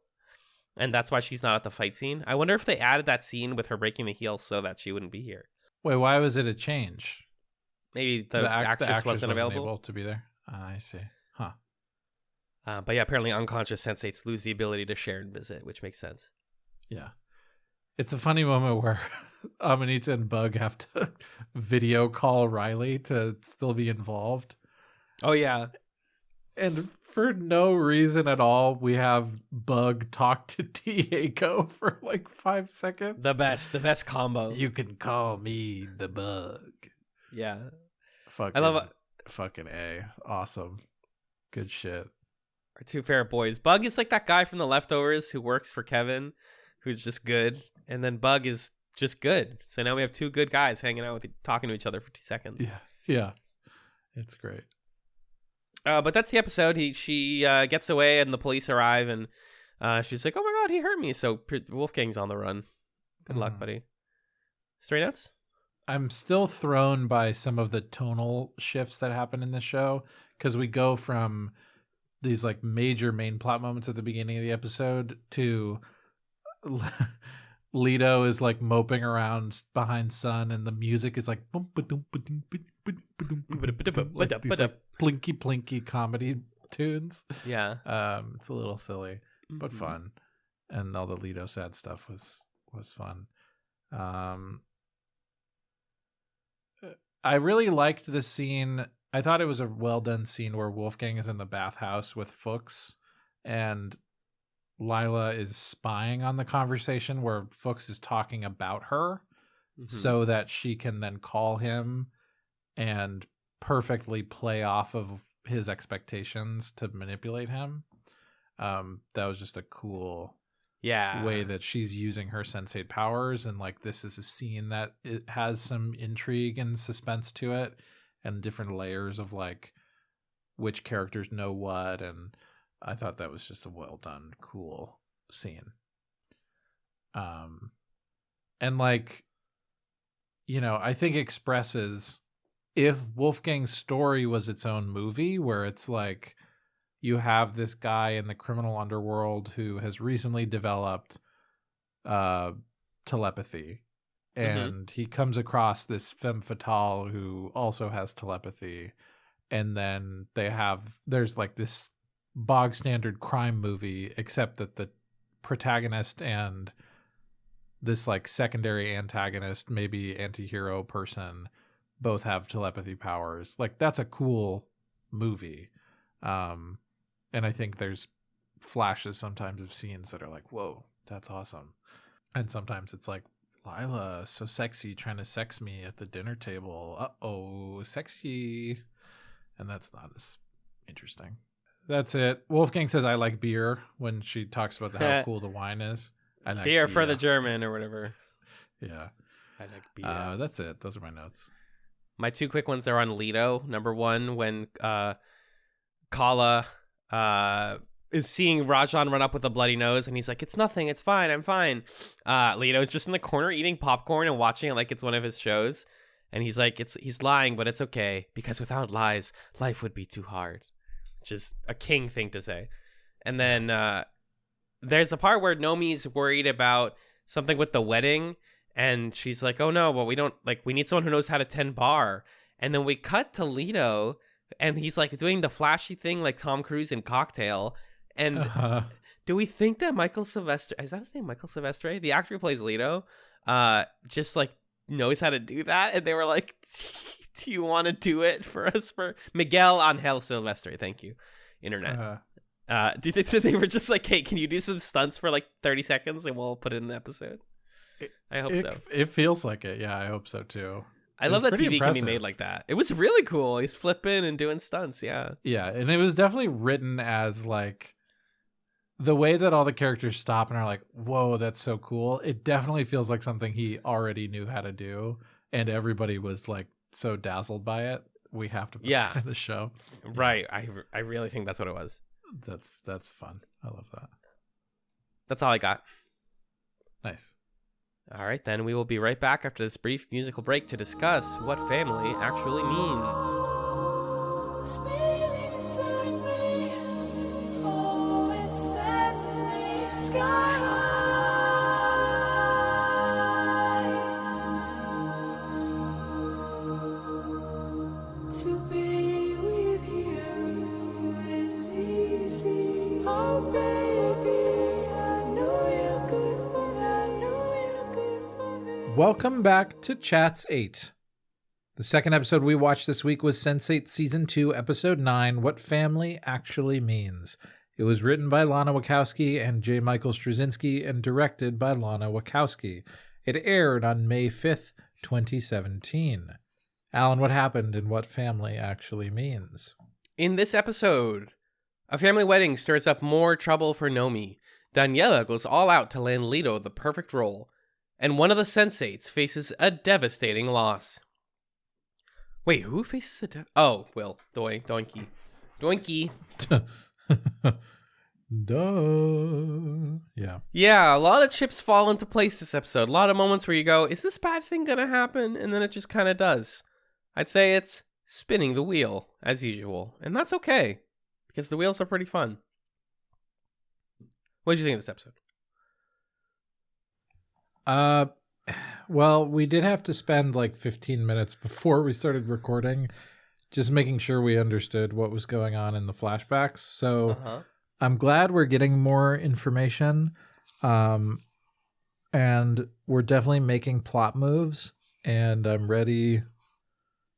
And that's why she's not at the fight scene. I wonder if they added that scene with her breaking the heel so that she wouldn't be here. Wait, why was it a change? Maybe the actress wasn't available. Able to be there. I see. Huh. But yeah, apparently unconscious Sense8s lose the ability to share and visit, which makes sense. Yeah. It's a funny moment where Amanita and Bug have to video call Riley to still be involved. Oh, yeah. And for no reason at all, we have Bug talk to Diego for like 5 seconds. The best combo. You can call me the Bug. Yeah. I love it. Fucking A. Awesome. Good shit. Our two favorite boys. Bug is like that guy from The Leftovers who works for Kevin, who's just good. And then Bug is just good. So now we have two good guys hanging out talking to each other for 2 seconds. Yeah. Yeah. It's great. But that's the episode. She gets away and the police arrive, and she's like, oh my God, he hurt me. So Wolfgang's on the run. Good luck, buddy. Straight Nuts? I'm still thrown by some of the tonal shifts that happen in this show, because we go from these like major main plot moments at the beginning of the episode to Leto is like moping around behind Sun, and the music is like boom, ba-doom, ba-doom, like these like plinky comedy tunes. Yeah. It's a little silly but fun, and all the Leto sad stuff was fun. I really liked the scene. I thought it was a well done scene where Wolfgang is in the bathhouse with Fuchs, and Lila is spying on the conversation where Fuchs is talking about her, so that she can then call him and perfectly play off of his expectations to manipulate him. That was just a cool way that she's using her Sense8 powers, and like this is a scene that it has some intrigue and suspense to it, and different layers of like which characters know what, and I thought that was just a well done, cool scene. And like, you know, I think expresses, if Wolfgang's story was its own movie where it's like you have this guy in the criminal underworld who has recently developed telepathy, and he comes across this femme fatale who also has telepathy, and then there's like this bog standard crime movie, except that the protagonist and this like secondary antagonist, maybe anti-hero person, both have telepathy powers. Like that's a cool movie. And I think there's flashes sometimes of scenes that are like, whoa, that's awesome. And sometimes it's like, Lila, so sexy, trying to sex me at the dinner table. Uh-oh, sexy. And that's not as interesting. That's it. Wolfgang says, I like beer when she talks about how cool the wine is. I like beer for the German or whatever. Yeah. I like beer. That's it. Those are my notes. My two quick ones are on Leto. Number one, when Kala is seeing Rajan run up with a bloody nose, and he's like, it's nothing, it's fine, I'm fine. Leto's just in the corner eating popcorn and watching it like it's one of his shows. And he's like, he's lying, but it's okay, because without lies, life would be too hard. Which is a king thing to say. And then there's a part where Nomi's worried about something with the wedding, and she's like, oh no, well, we need someone who knows how to tend bar. And then we cut to Leto, and he's like doing the flashy thing like Tom Cruise in Cocktail. And do we think that Michael Silvestre, is that his name, Michael Silvestre, the actor who plays Leto, just like knows how to do that? And they were like, do you want to do it for us? For Miguel Angel Silvestre, thank you, internet. Do you think that they were just like, hey, can you do some stunts for like 30 seconds and we'll put it in the episode? I hope so. It feels like it. Yeah, I hope so too. I love that TV impressive. Can be made like that. It was really cool. He's flipping and doing stunts. Yeah. Yeah. And it was definitely written as like the way that all the characters stop and are like, whoa, that's so cool. It definitely feels like something he already knew how to do. And everybody was like so dazzled by it. We have to put it in the show. Right. I really think that's what it was. That's fun. I love that. That's all I got. Nice. All right, then we will be right back after this brief musical break to discuss what family actually means. Welcome back to ChatzKidz. The second episode we watched this week was Sense8 Season 2, Episode 9, What Family Actually Means. It was written by Lana Wachowski and J. Michael Straczynski and directed by Lana Wachowski. It aired on May 5th, 2017. Alan, what happened and what family actually means? In this episode, a family wedding stirs up more trouble for Nomi. Daniela goes all out to land Leto the perfect role. And one of the Sense8s faces a devastating loss. Wait, who faces a Will. Doinky. Duh. Yeah. Yeah, a lot of chips fall into place this episode. A lot of moments where you go, is this bad thing going to happen? And then it just kind of does. I'd say it's spinning the wheel, as usual. And that's okay, because the wheels are pretty fun. What did you think of this episode? Well, we did have to spend like 15 minutes before we started recording just making sure we understood what was going on in the flashbacks. So I'm glad we're getting more information. And we're definitely making plot moves, and I'm ready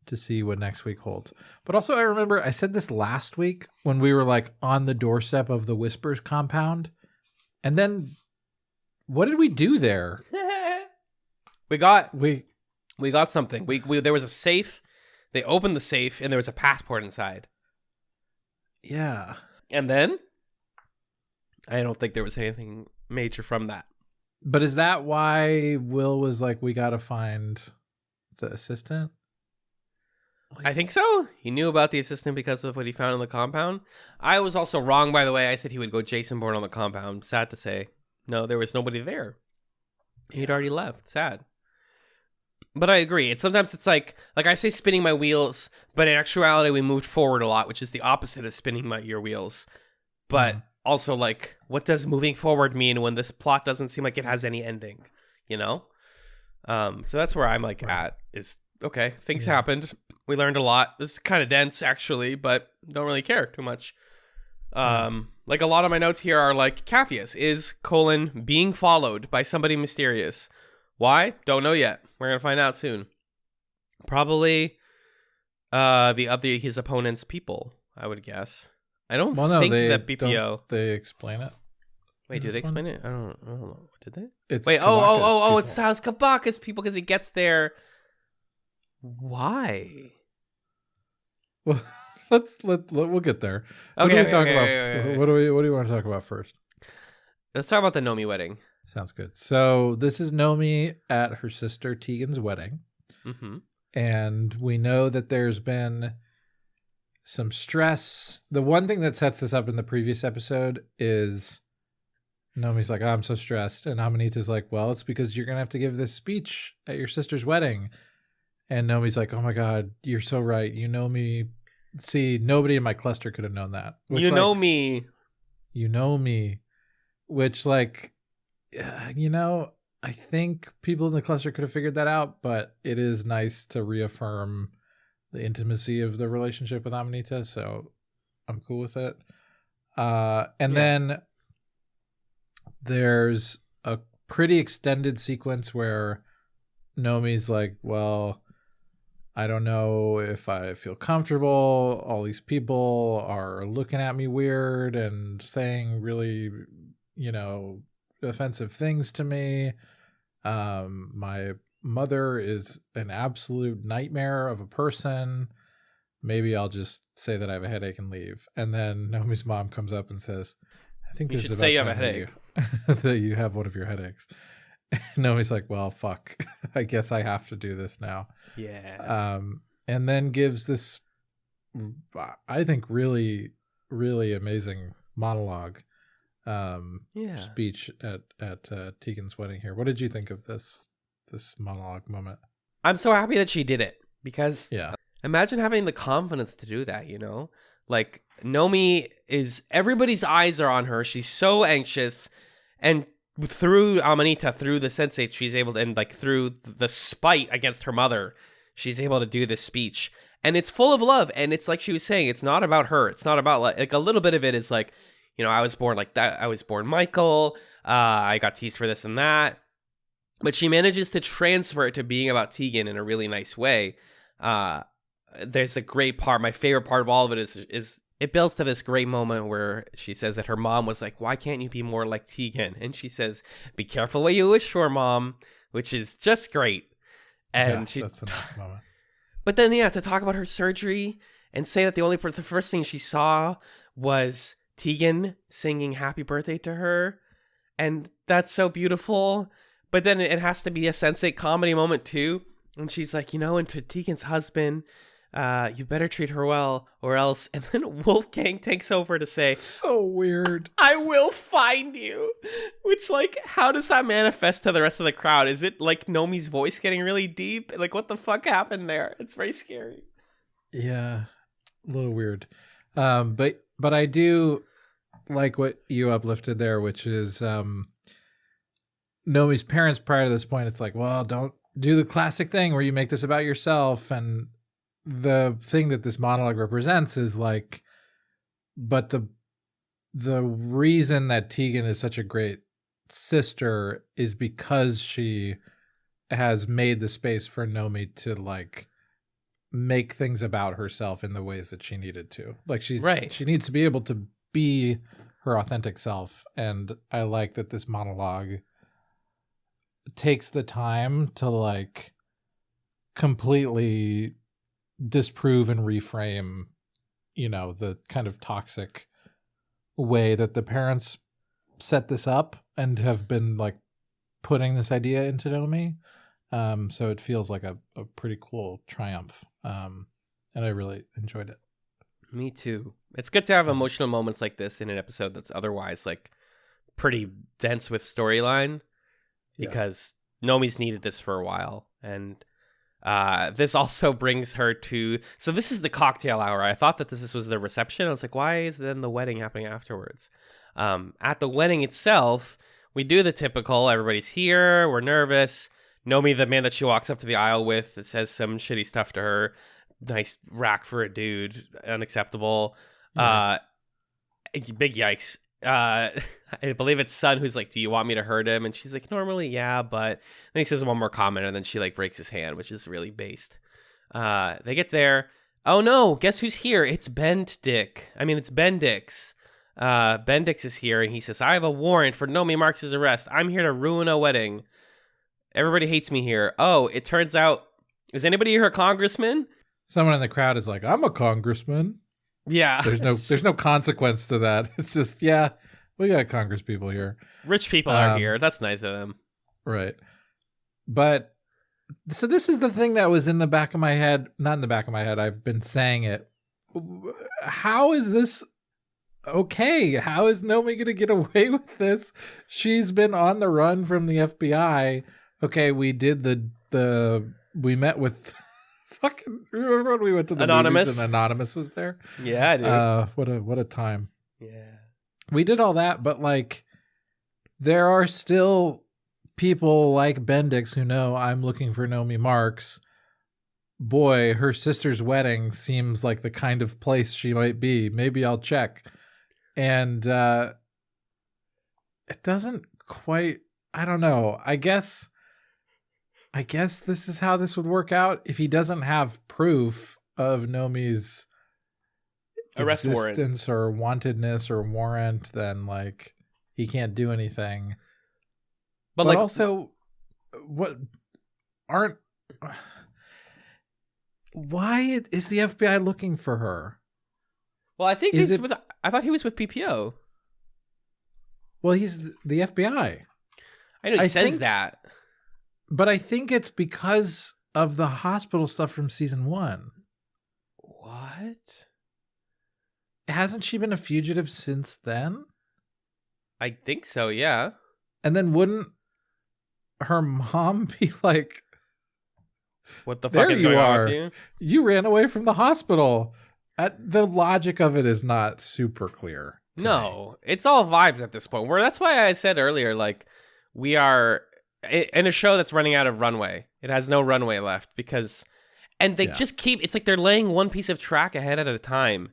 to see what next week holds. But also, I remember I said this last week when we were like on the doorstep of the Whispers compound. And then what did we do there? We got something. We there was a safe. They opened the safe and there was a passport inside. Yeah. And then I don't think there was anything major from that. But is that why Will was like, we got to find the assistant? I think so. He knew about the assistant because of what he found in the compound. I was also wrong, by the way. I said he would go Jason Bourne on the compound. Sad to say. No, there was nobody there. He'd already left. Sad. But I agree. Sometimes it's like I say spinning my wheels, but in actuality we moved forward a lot, which is the opposite of spinning your wheels. But also, like, what does moving forward mean when this plot doesn't seem like it has any ending? You know? So that's where I'm like at is, okay, things happened. We learned a lot. This is kind of dense, actually, but don't really care too much. Like, a lot of my notes here are like, Capheus is, being followed by somebody mysterious. Why? Don't know yet. We're going to find out soon. Probably his opponent's people, I would guess. I don't think that BPO... Don't they explain it? Wait, do they explain it? I don't know. Did they? It's Wait, Kabaka's it sounds Kabaka's people because he gets there. Why? Well, we'll get there. Okay, what do we talk about? What do you want to talk about first? Let's talk about the Nomi wedding. Sounds good. So this is Nomi at her sister Tegan's wedding. Mm-hmm. And we know that there's been some stress. The one thing that sets this up in the previous episode is Nomi's like, oh, I'm so stressed. And Amanita's like, well, it's because you're going to have to give this speech at your sister's wedding. And Nomi's like, oh my God, you're so right. You know me. See, nobody in my cluster could have known that. Which, you know me. You know me. Which, like, I think people in the cluster could have figured that out, but it is nice to reaffirm the intimacy of the relationship with Amanita, so I'm cool with it. Then there's a pretty extended sequence where Nomi's like, well, I don't know if I feel comfortable. All these people are looking at me weird and saying really, offensive things to me. My mother is an absolute nightmare of a person. Maybe I'll just say that I have a headache and leave. And then Nomi's mom comes up and says, I think this is about say you have a headache. that you have one of your headaches. And Nomi's like, well, fuck. I guess I have to do this now. Yeah. And then gives this, I think, really, really amazing monologue speech at Tegan's wedding here. What did you think of this monologue moment? I'm so happy that she did it because yeah. Imagine having the confidence to do that, Like, Nomi everybody's eyes are on her. She's so anxious. And through Amanita, through the Sense8, she's able to, and like through the spite against her mother, she's able to do this speech. And it's full of love. And it's like she was saying, it's not about her. It's not about like a little bit of it is like, I was born like that. I was born Michael. I got teased for this and that. But she manages to transfer it to being about Tegan in a really nice way. There's a great part. My favorite part of all of it is it builds to this great moment where she says that her mom was like, why can't you be more like Tegan? And she says, be careful what you wish for, Mom, which is just great. And that's a nice moment. But then, to talk about her surgery and say that the first thing she saw was Tegan singing happy birthday to her. And that's so beautiful. But then it has to be a Sense8 comedy moment too. And she's like, and to Tegan's husband, you better treat her well or else. And then Wolfgang takes over to say, so weird, I will find you. Which, like, how does that manifest to the rest of the crowd? Is it like Nomi's voice getting really deep? Like, what the fuck happened there? It's very scary. Yeah, a little weird. But I do like what you uplifted there, which is Nomi's parents prior to this point. It's like, well, don't do the classic thing where you make this about yourself. And the thing that this monologue represents is like, but the reason that Tegan is such a great sister is because she has made the space for Nomi to like make things about herself in the ways that she needed to. Like she needs to be able to be her authentic self. And I like that this monologue takes the time to like completely disprove and reframe, the kind of toxic way that the parents set this up and have been like putting this idea into Nomi. So it feels like a pretty cool triumph. And I really enjoyed it. Me too. It's good to have emotional moments like this in an episode that's otherwise like pretty dense with storyline, because Nomi's needed this for a while. And this also brings her to, so this is the cocktail hour. I thought that this was the reception. I was like, why is then the wedding happening afterwards? At the wedding itself, we do the typical, everybody's here, we're nervous. Nomi, the man that she walks up to the aisle with, it says some shitty stuff to her. Nice rack for a dude, unacceptable. Big yikes. I believe it's Son who's like, do you want me to hurt him? And she's like, normally, yeah, but then he says one more comment and then she like breaks his hand, which is really based. They get there. Oh no, guess who's here? It's Bendix. Bendix is here and he says, I have a warrant for Nomi Marks' arrest. I'm here to ruin a wedding. Everybody hates me here. Oh, it turns out, is anybody here a congressman? Someone in the crowd is like, I'm a congressman. Yeah. There's no consequence to that. It's just, yeah, we got congress people here. Rich people are here. That's nice of them. Right. But so this is the thing that was in the back of my head. Not in the back of my head. I've been saying it. How is this okay? How is Nomi going to get away with this? She's been on the run from the FBI. Okay, we did we met with fucking, remember when we went to the Anonymous movies and Anonymous was there? Yeah, dude. What a time. Yeah. We did all that, but like there are still people like Bendix who know I'm looking for Nomi Marks. Boy, her sister's wedding seems like the kind of place she might be. Maybe I'll check. And it doesn't quite, I don't know. I guess this is how this would work out. If he doesn't have proof of Nomi's arrest existence warrant or wantedness or warrant, then like he can't do anything. But like, also, why is the FBI looking for her? Well, I think I thought he was with PPO. Well, he's the FBI. I know he says that. But I think it's because of the hospital stuff from season 1. What? Hasn't she been a fugitive since then? I think so, yeah. And then wouldn't her mom be like, what the fuck is going on with you? You ran away from the hospital. The logic of it is not super clear. No, it's all vibes at this point. That's why I said earlier, like, we are in a show that's running out of runway. It has no runway left and they just keep, it's like they're laying one piece of track ahead at a time,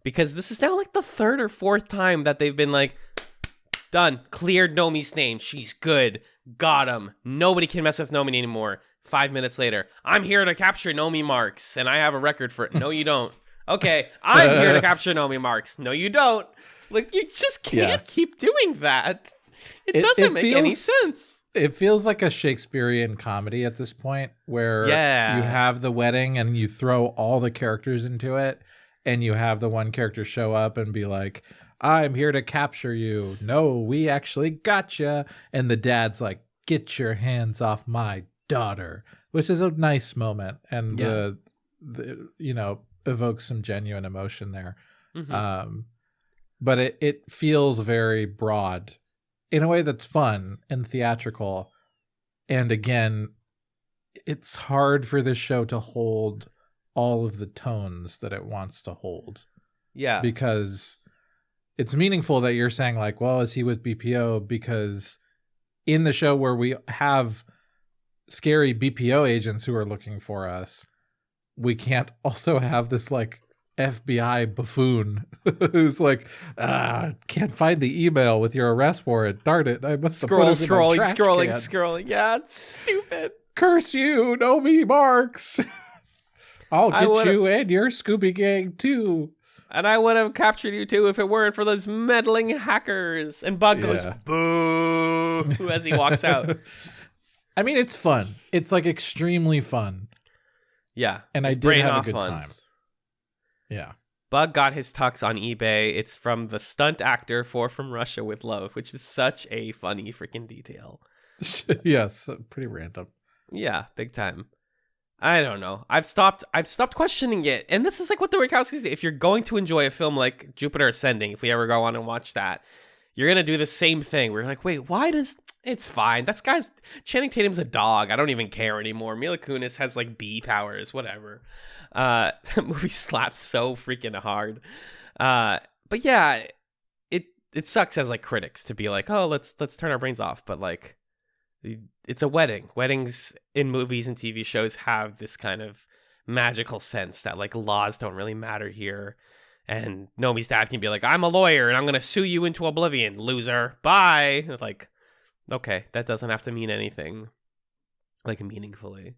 because this is now like the 3rd or 4th time that they've been like, done, cleared Nomi's name. She's good. Got him. Nobody can mess with Nomi anymore. 5 minutes later, I'm here to capture Nomi Marks and I have a record for it. No, you don't. Okay, I'm here to capture Nomi Marks. No, you don't. Like, you just can't keep doing that. It doesn't make any sense. It feels like a Shakespearean comedy at this point, where you have the wedding and you throw all the characters into it, and you have the one character show up and be like, I'm here to capture you. No, we actually gotcha. And the dad's like, get your hands off my daughter, which is a nice moment. And the evokes some genuine emotion there. Mm-hmm. But it feels very broad in a way that's fun and theatrical. And again, it's hard for this show to hold all of the tones that it wants to hold. Yeah. Because it's meaningful that you're saying like, well, is he with BPO? Because in the show where we have scary BPO agents who are looking for us, we can't also have this like FBI buffoon who's like, can't find the email with your arrest warrant. Darn it. I must have put it in my trash can. Scrolling. Yeah, it's stupid. Curse you, know me, Marks. I'll get you and your Scooby Gang too. And I would have captured you too if it weren't for those meddling hackers. And Bug goes, boo, as he walks out. I mean, it's fun. It's like extremely fun. Yeah. And I did have a good time. Yeah. Bug got his tux on eBay. It's from the stunt actor for From Russia with Love, which is such a funny freaking detail. Yes, pretty random. Yeah, big time. I don't know. I've stopped questioning it. And this is like what the Wachowskis do. If you're going to enjoy a film like Jupiter Ascending, if we ever go on and watch that, you're going to do the same thing. We're like, wait, why does... It's fine. Channing Tatum's a dog. I don't even care anymore. Mila Kunis has like bee powers, whatever. That movie slaps so freaking hard. But yeah, it sucks as like critics to be like, oh, let's turn our brains off. But like, it's a wedding. Weddings in movies and TV shows have this kind of magical sense that like laws don't really matter here. And Nomi's dad can be like, I'm a lawyer and I'm going to sue you into oblivion, loser. Bye. Like, okay, that doesn't have to mean anything, like, meaningfully.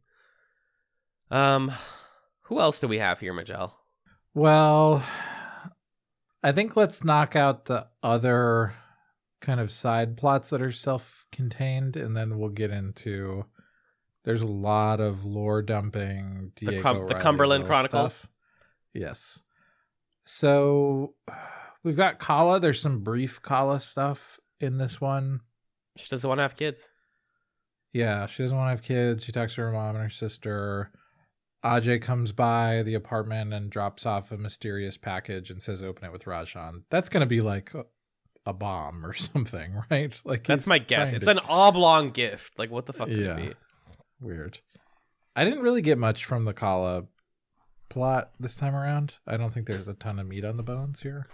Who else do we have here, Majel? Well, I think let's knock out the other kind of side plots that are self-contained, and then we'll get into... There's a lot of lore dumping. The Cumberland Chronicles? Stuff. Yes. So, we've got Kala. There's some brief Kala stuff in this one. She doesn't want to have kids. Yeah, she doesn't want to have kids. She talks to her mom and her sister. Ajay comes by the apartment and drops off a mysterious package and says, open it with Rajan. That's going to be like a bomb or something, right? Like that's my guess. It's an oblong gift. Like, what the fuck could it be? Weird. I didn't really get much from the Kala plot this time around. I don't think there's a ton of meat on the bones here.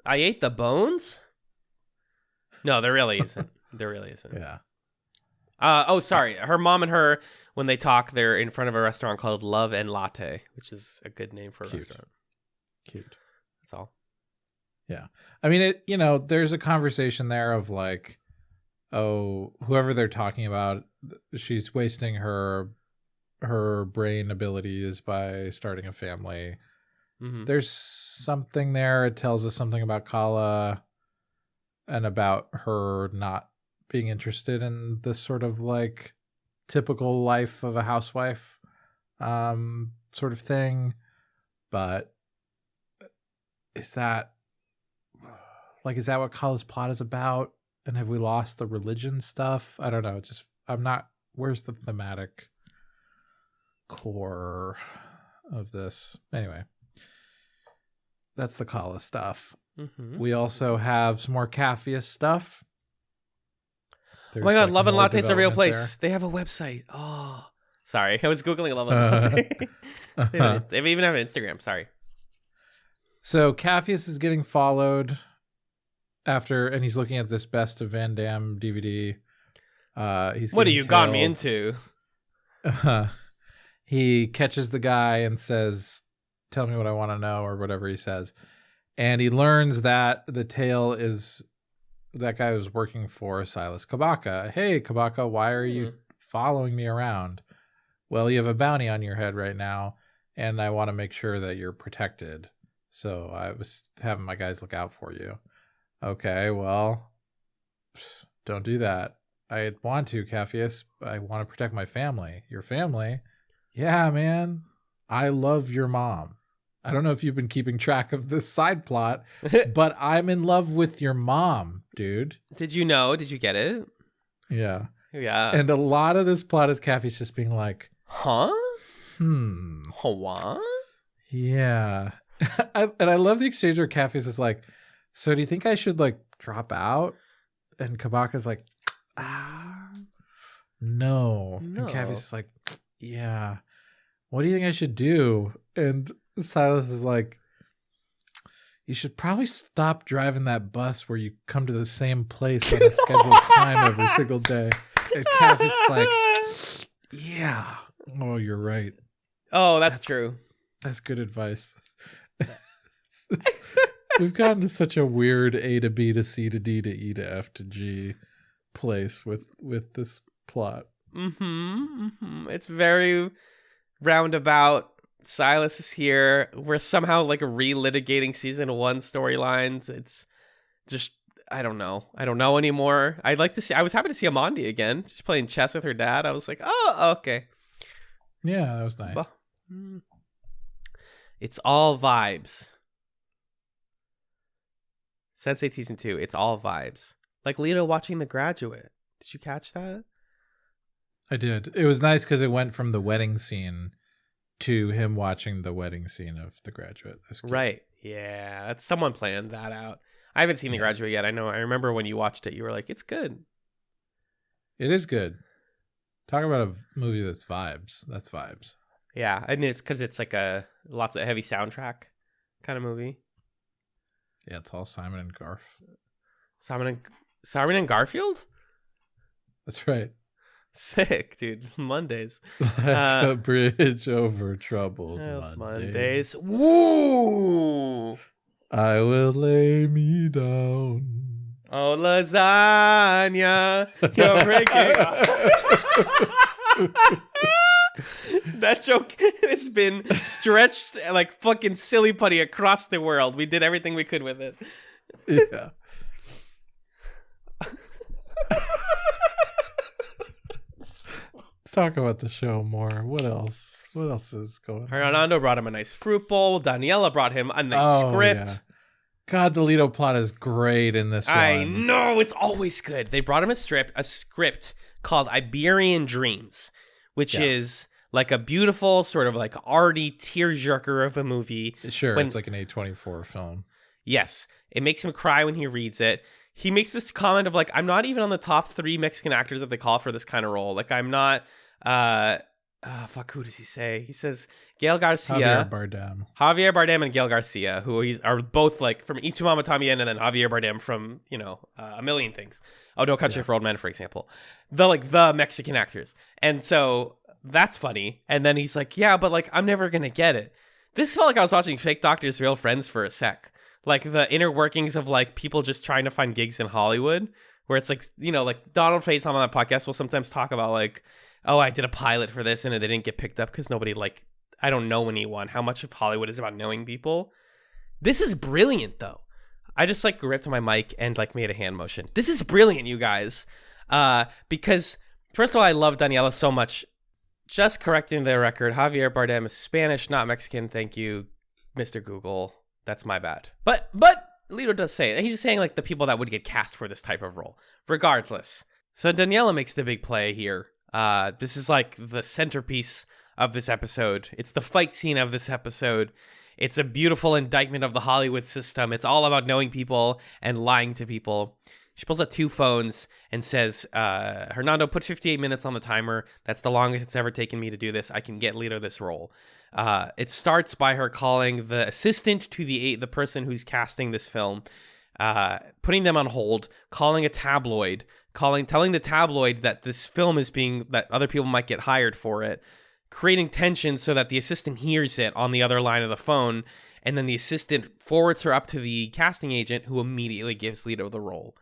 I ate the bones? No, there really isn't. There really isn't. Yeah. Oh, sorry. Her mom and her, when they talk, they're in front of a restaurant called Love and Latte, which is a good name for a restaurant. Cute. That's all. Yeah. I mean, there's a conversation there of like, oh, whoever they're talking about, she's wasting her brain abilities by starting a family. Mm-hmm. There's something there. It tells us something about Kala and about her not being interested in this sort of like typical life of a housewife sort of thing. But is that what Kala's plot is about? And have we lost the religion stuff? I don't know. Where's the thematic core of this? Anyway, that's the Kala stuff. Mm-hmm. We also have some more Capheus stuff. Oh my god, Love and Latte's a real place. They have a website. Oh, sorry. I was Googling Love and Latte. They even have an Instagram. Sorry. So Capheus is getting followed and he's looking at this Best of Van Damme DVD. What have you gotten me into? He catches the guy and says, tell me what I want to know, or whatever he says. And he learns that the tale is that guy was working for Silas Kabaka. Hey, Kabaka, why are you following me around? Well, you have a bounty on your head right now, and I want to make sure that you're protected. So I was having my guys look out for you. Okay, well, don't do that. I want to, Capheus. I want to protect my family. Your family? Yeah, man. I love your mom. I don't know if you've been keeping track of this side plot, but I'm in love with your mom, dude. Did you know? Did you get it? Yeah. Yeah. And a lot of this plot is Capheus just being like, huh? What? Yeah. And I love the exchange where Capheus is like, so do you think I should like drop out? And Kabaka's like, no. And Capheus is like, yeah. What do you think I should do? And Silas is like, you should probably stop driving that bus where you come to the same place on a scheduled time every single day. And Capheus is like, Yeah. Oh, you're right. Oh, that's true. That's good advice. We've gotten to such a weird A to B to C to D to E to F to G place with this plot. It's very roundabout. Silas is here. We're somehow like relitigating season 1 storylines. It's just I don't know anymore. I'd like to see. I was happy to see Amandi again, just playing chess with her dad. I was like, oh, okay. Yeah, that was nice. Well, it's all vibes. Sense8 season 2. It's all vibes. Like Lito watching The Graduate. Did you catch that? I did. It was nice because it went from the wedding scene to him watching the wedding scene of The Graduate. Right. Yeah. That's someone planned that out. I haven't seen The Graduate yet. I remember when you watched it, you were like, it's good. It is good. Talk about a movie that's vibes. That's vibes. Yeah. I mean, it's because it's like lots of heavy soundtrack kind of movie. Yeah, it's all Simon and Garf. Simon and Garfield? That's right. Sick, dude. Mondays. Like a bridge over troubled Mondays. Woo! I will lay me down. Oh, lasagna. You're breaking. That joke has been stretched like fucking silly putty across the world. We did everything we could with it. Yeah. Let's talk about the show more. What else? What else is going on? Hernando brought him a nice fruit bowl. Daniela brought him a nice script. Yeah. God, the Lito plot is great in this one. I know, it's always good. They brought him a script called Iberian Dreams, which is like a beautiful sort of like arty tearjerker of a movie. Sure, it's like an A24 film. Yes, it makes him cry when he reads it. He makes this comment of like, I'm not even on the top 3 Mexican actors that they call for this kind of role. Like, I'm not, who does he say? He says Gael Garcia. Javier Bardem and Gael Garcia, who are both like from Y Tu Mama Tambien, and then Javier Bardem from, A Million Things. Oh, No Country for Old Men, for example. The Mexican actors. And so that's funny. And then he's like, yeah, but like, I'm never going to get it. This felt like I was watching Fake Doctors, Real Friends for a sec. Like the inner workings of like people just trying to find gigs in Hollywood, where it's like, like Donald Faison on that podcast will sometimes talk about like, oh, I did a pilot for this and they didn't get picked up because nobody I don't know anyone. How much of Hollywood is about knowing people? This is brilliant though. I just like gripped my mic and like made a hand motion. This is brilliant, you guys. Because first of all, I love Daniela so much. Just correcting the record, Javier Bardem is Spanish, not Mexican. Thank you, Mr. Google. That's my bad. But Lito does say it. He's saying like the people that would get cast for this type of role. Regardless. So Daniela makes the big play here. This is like the centerpiece of this episode. It's the fight scene of this episode. It's a beautiful indictment of the Hollywood system. It's all about knowing people and lying to people. She pulls out 2 phones and says, Hernando, put 58 minutes on the timer. That's the longest it's ever taken me to do this. I can get Lito this role. It starts by her calling the assistant to the person who's casting this film, putting them on hold, calling a tabloid, telling the tabloid that this film is that other people might get hired for it, creating tension so that the assistant hears it on the other line of the phone, and then the assistant forwards her up to the casting agent, who immediately gives Lito the role.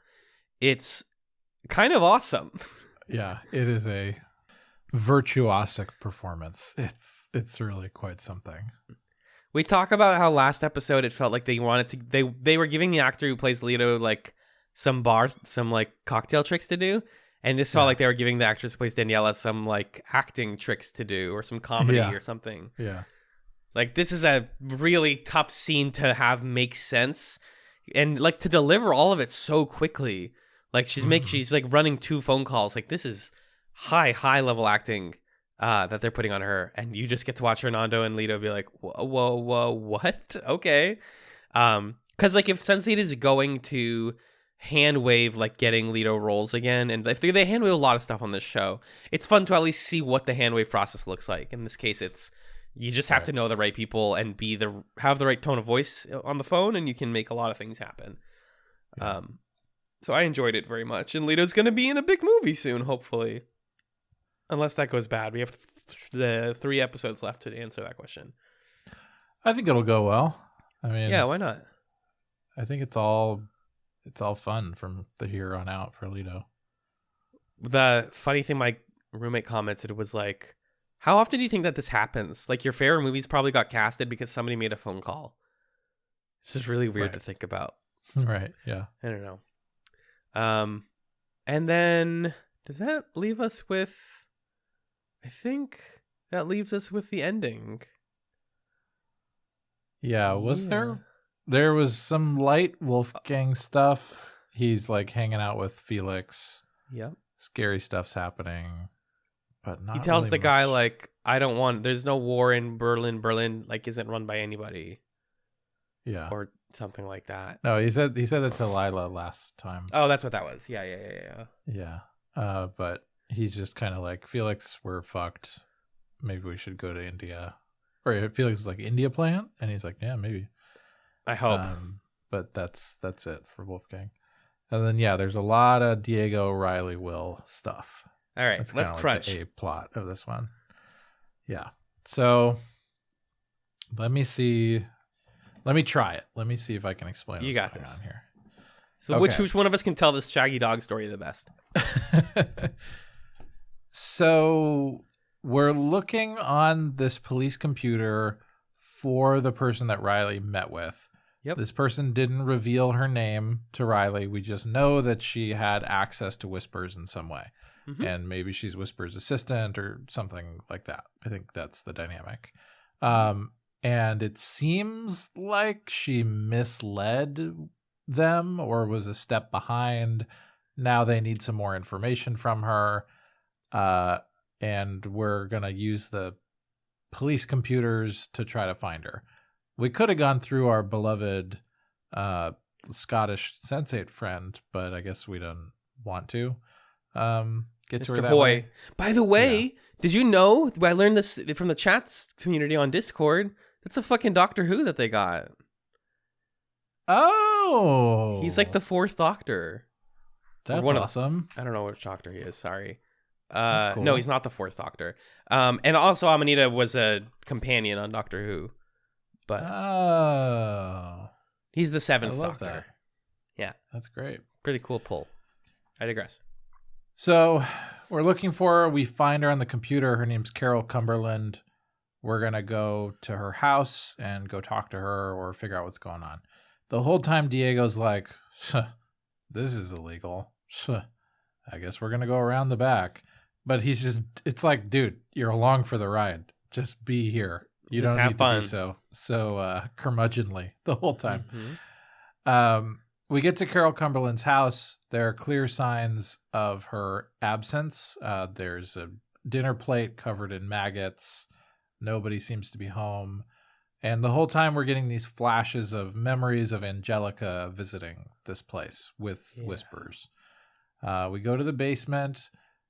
It's kind of awesome. Yeah, it is a virtuosic performance. It's really quite something. We talk about how last episode it felt like they wanted to they were giving the actor who plays Lito like some like cocktail tricks to do, and this felt like they were giving the actress who plays Daniela some like acting tricks to do or some comedy or something. Yeah. Like this is a really tough scene to have make sense and like to deliver all of it so quickly. Like she's like running 2 phone calls. Like this is high level acting that they're putting on her, and you just get to watch Hernando and Lito be like, whoa, what? Okay. Because like if Sense8 is going to hand wave like getting Lito roles again, and if they hand wave a lot of stuff on this show, it's fun to at least see what the hand wave process looks like. In this case, it's you just have to know the right people and have the right tone of voice on the phone, and you can make a lot of things happen. Yeah. So I enjoyed it very much, and Lito's going to be in a big movie soon, hopefully. Unless that goes bad. We have the 3 episodes left to answer that question. I think it'll go well. I mean, Yeah, why not? I think it's all fun from the here on out for Leto. The funny thing my roommate commented was like, how often do you think that this happens? Like, your favorite movies probably got casted because somebody made a phone call. This is really weird to think about. Right, yeah. I don't know. And then, does that leave us with... I think that leaves us with the ending. Yeah, there was some light Wolfgang stuff. He's like hanging out with Felix. Yep. Scary stuff's happening, but not. He tells really the guy much. like, there's no war in Berlin. Berlin like isn't run by anybody. Yeah. Or something like that. No, he said that to Lila last time. Oh, that's what that was. Yeah. Yeah. But he's just kind of like, Felix, we're fucked. Maybe we should go to India. Or Felix is like, India plan? And he's like, yeah, maybe. I hope. But that's it for Wolfgang. And then, yeah, there's a lot of Diego, Riley, Will stuff. All right, that's let's crunch. The A plot of this one. Yeah. So let me see. Let me try it. Let me see if I can explain what's going on here. So which one of us can tell this Shaggy Dog story the best? So we're looking on this police computer for the person that Riley met with. Yep. This person didn't reveal her name to Riley. We just know that she had access to Whispers in some way. Mm-hmm. And maybe she's Whisper's assistant or something like that. I think that's the dynamic. And it seems like she misled them or was a step behind. Now they need some more information from her. And we're going to use the police computers to try to find her. We could have gone through our beloved Scottish Sense8 friend, but I guess we don't want to get to her that way. By the way, did you know, I learned this from the chats community on Discord, that's a fucking Doctor Who that they got. Oh! He's like the 4th Doctor. That's awesome. I don't know which Doctor he is, sorry. Cool. No, he's not the 4th Doctor. And also Amanita was a companion on Doctor Who. But he's the 7th Doctor. That. Yeah. That's great. Pretty cool pull. I digress. So we're looking for her. We find her on the computer. Her name's Carol Cumberland. We're going to go to her house and go talk to her or figure out what's going on. The whole time Diego's like, this is illegal. I guess we're going to go around the back. But he's just, it's like, dude, you're along for the ride. Just be here. You just don't need fun. to be so curmudgeonly the whole time. Mm-hmm. We get to Carol Cumberland's house. There are clear signs of her absence. There's a dinner plate covered in maggots. Nobody seems to be home. And the whole time we're getting these flashes of memories of Angelica visiting this place with Whispers. We go to the basement,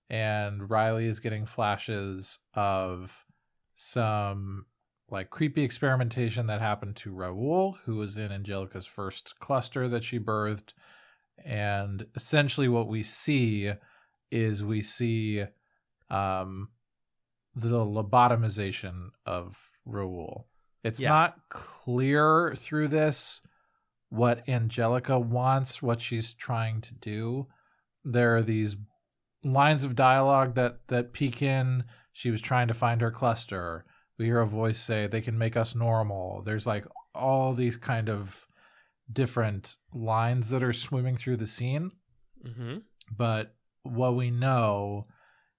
and Riley is getting flashes of some like creepy experimentation that happened to Raoul, who was in Angelica's first cluster that she birthed. And essentially what we see is the lobotomization of Raoul. It's not clear through this what Angelica wants, what she's trying to do. There are these lines of dialogue that peek in. She was trying to find her cluster. We hear a voice say, they can make us normal. There's like all these kind of different lines that are swimming through the scene. Mm-hmm. But what we know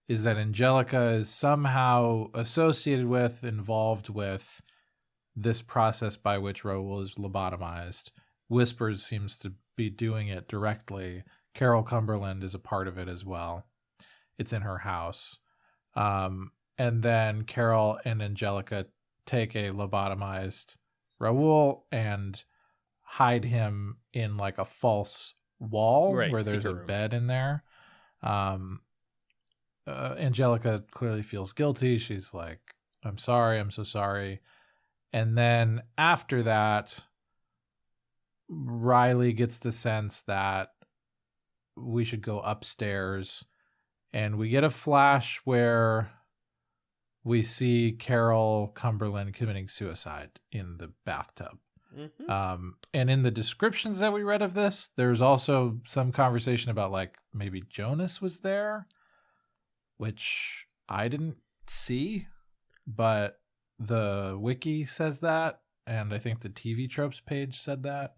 is that Angelica is somehow associated with, involved with this process by which Raoul is lobotomized. Whispers seems to be doing it directly. Carol Cumberland is a part of it as well. It's in her house. And then Carol and Angelica take a lobotomized Raoul and hide him in like a false wall where there's a bed in there. Angelica clearly feels guilty. She's like, I'm sorry. I'm so sorry. And then after that, Riley gets the sense that we should go upstairs And we get a flash where we see Carol Cumberland committing suicide in the bathtub. Mm-hmm. And in the descriptions that we read of this, there's also some conversation about like maybe Jonas was there, which I didn't see, but the wiki says that, and I think the TV Tropes page said that.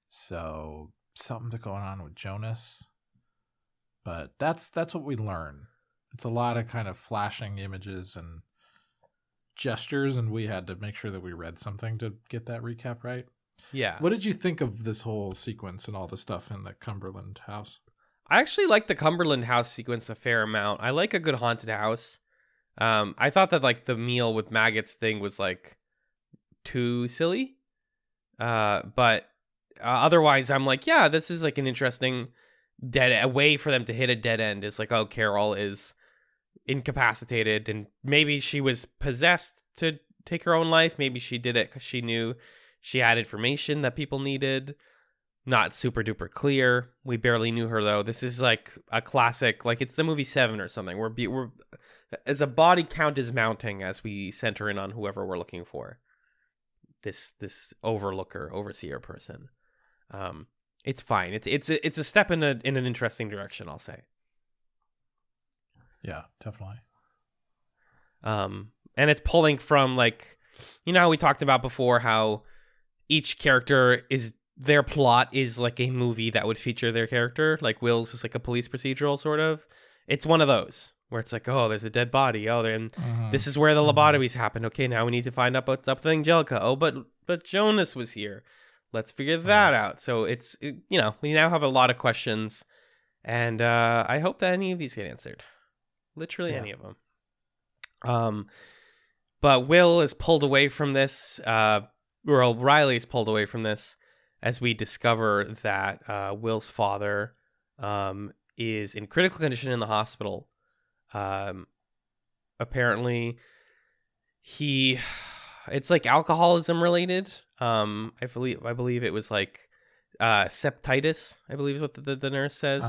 So something's going on with Jonas, but that's what we learn. It's a lot of kind of flashing images and gestures, and we had to make sure that we read something to get that recap right. Yeah. What did you think of this whole sequence and all the stuff in the Cumberland house? I actually like the Cumberland house sequence a fair amount. I like a good haunted house. I thought that like the meal with maggots thing was like too silly. But otherwise I'm like, yeah, this is like an interesting a way for them to hit a dead end. It's like, oh, Carol is incapacitated and maybe she was possessed to take her own life. Maybe she did it because she knew she had information that people needed. Not super duper clear. We barely knew her though. This is like a classic, like it's the movie Seven or something. We're as a body count is mounting as we center in on whoever we're looking for. This overseer person. It's fine. It's a step in an interesting direction, I'll say. Yeah, definitely. And it's pulling from like, you know how we talked about before how each character is their plot is like a movie that would feature their character. Like Will's is like a police procedural sort of. It's one of those where it's like, oh, there's a dead body. Oh, then this is where the lobotomies happened. Okay, now we need to find out what's up with Angelica. Oh, but Jonas was here. Let's figure that out. So we now have a lot of questions, and I hope that any of these get answered. Literally any of them. But Will is pulled away from this. Riley is pulled away from this as we discover that Will's father is in critical condition in the hospital. Apparently, it's like alcoholism related. I believe it was like septitis, I believe is what the nurse says.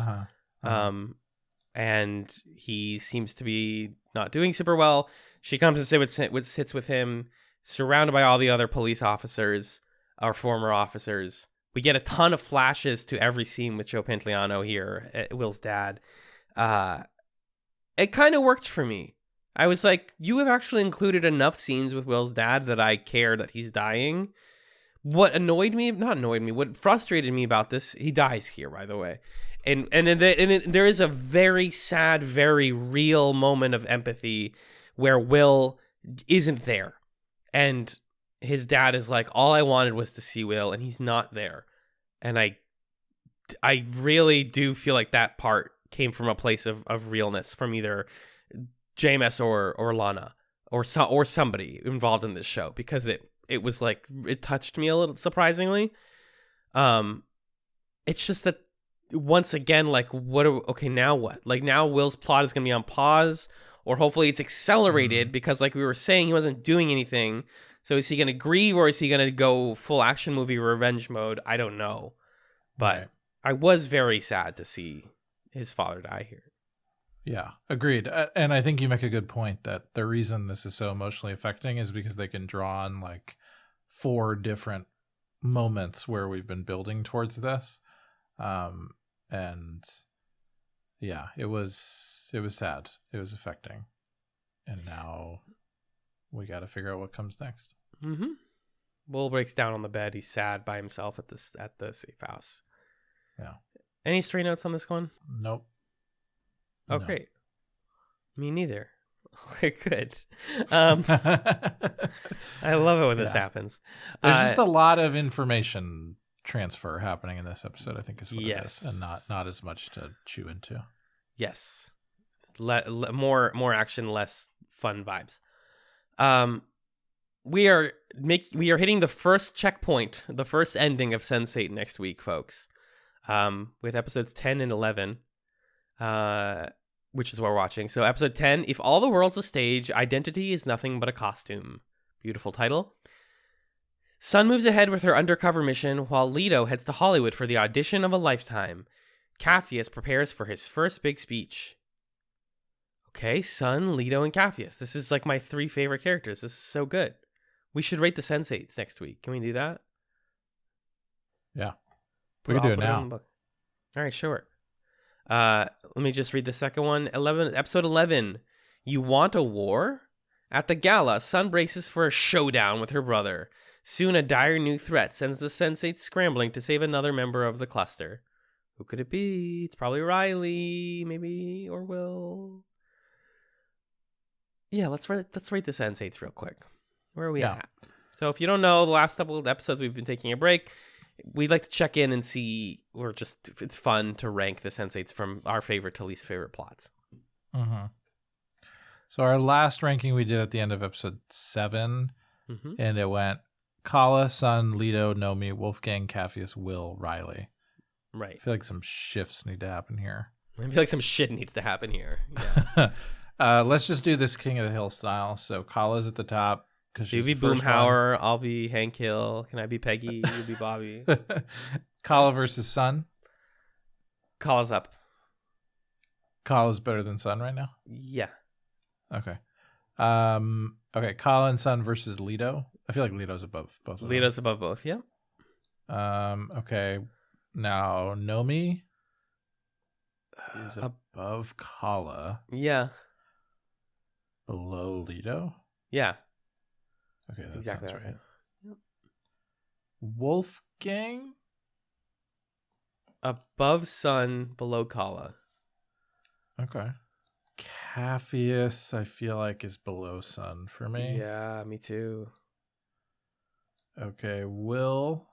And he seems to be not doing super well. She comes and sits with him, surrounded by all the other police officers, our former officers. We get a ton of flashes to every scene with Joe Pantoliano here, Will's dad. It kind of worked for me. I was like, you have actually included enough scenes with Will's dad that I care that he's dying. What what frustrated me about this, he dies here, by the way. And there is a very sad, very real moment of empathy where Will isn't there. And his dad is like, all I wanted was to see Will, and he's not there. And I really do feel like that part came from a place of realness from either JMS or Lana or somebody involved in this show, because it was like, it touched me a little, surprisingly. It's just that once again, like, now what? Like, now Will's plot is going to be on pause, or hopefully it's accelerated because, like we were saying, he wasn't doing anything. So is he going to grieve, or is he going to go full action movie revenge mode? I don't know. But I was very sad to see his father die here. Yeah, agreed. And I think you make a good point that the reason this is so emotionally affecting is because they can draw on like 4 different moments where we've been building towards this. And yeah, it was sad. It was affecting. And now we got to figure out what comes next. Mm-hmm. Will breaks down on the bed. He's sad by himself at the safe house. Yeah. Any stray notes on this one? Nope. Oh, no. Great. Me neither. Okay, good. I love it when this happens. There's just a lot of information transfer happening in this episode, I think is what it is, and not as much to chew into. Yes. More action, less fun vibes. We are hitting the first checkpoint, the first ending of Sense8 next week, folks. With episodes 10 and 11. Which is what we're watching. So episode 10, If All the World's a Stage, Identity is Nothing But a Costume. Beautiful title. Sun moves ahead with her undercover mission, while Leto heads to Hollywood for the audition of a lifetime. Capheus prepares for his first big speech. Okay, Sun, Leto, and Capheus. This is like my 3 favorite characters. This is so good. We should rate the Sense8s next week. Can we do that? Yeah. We can do it now. All right, sure. Let me just read the second one. Episode 11. You want a war? At the gala, Sun braces for a showdown with her brother. Soon, a dire new threat sends the Sense8 scrambling to save another member of the cluster. Who could it be? It's probably Riley, maybe, or Will. Yeah, let's rate the Sense8s real quick. Where are we at? So if you don't know, the last couple of episodes we've been taking a break. We'd like to check in and see, it's fun to rank the Sense8s from our favorite to least favorite plots. Mm-hmm. So our last ranking we did at the end of episode 7, and it went Kala, Sun, Leto, Nomi, Wolfgang, Capheus, Will, Riley. Right. I feel like some shifts need to happen here. I feel like some shit needs to happen here. Yeah. Let's just do this King of the Hill style. So Kala's at the top. You be Boomhauer, I'll be Hank Hill. Can I be Peggy? You be Bobby. Kala versus Sun. Kala's up. Kala's better than Sun right now? Yeah. Okay. Okay, Kala and Sun versus Leto. I feel like Leto's above both of them. Leto's above both, yeah. Okay. Now Nomi is above Kala. Yeah. Below Leto? Yeah. Okay, that exactly sounds right. Yep. Wolfgang? Above Sun, below Kala. Okay. Capheus, I feel like, is below Sun for me. Yeah, me too. Okay, Will.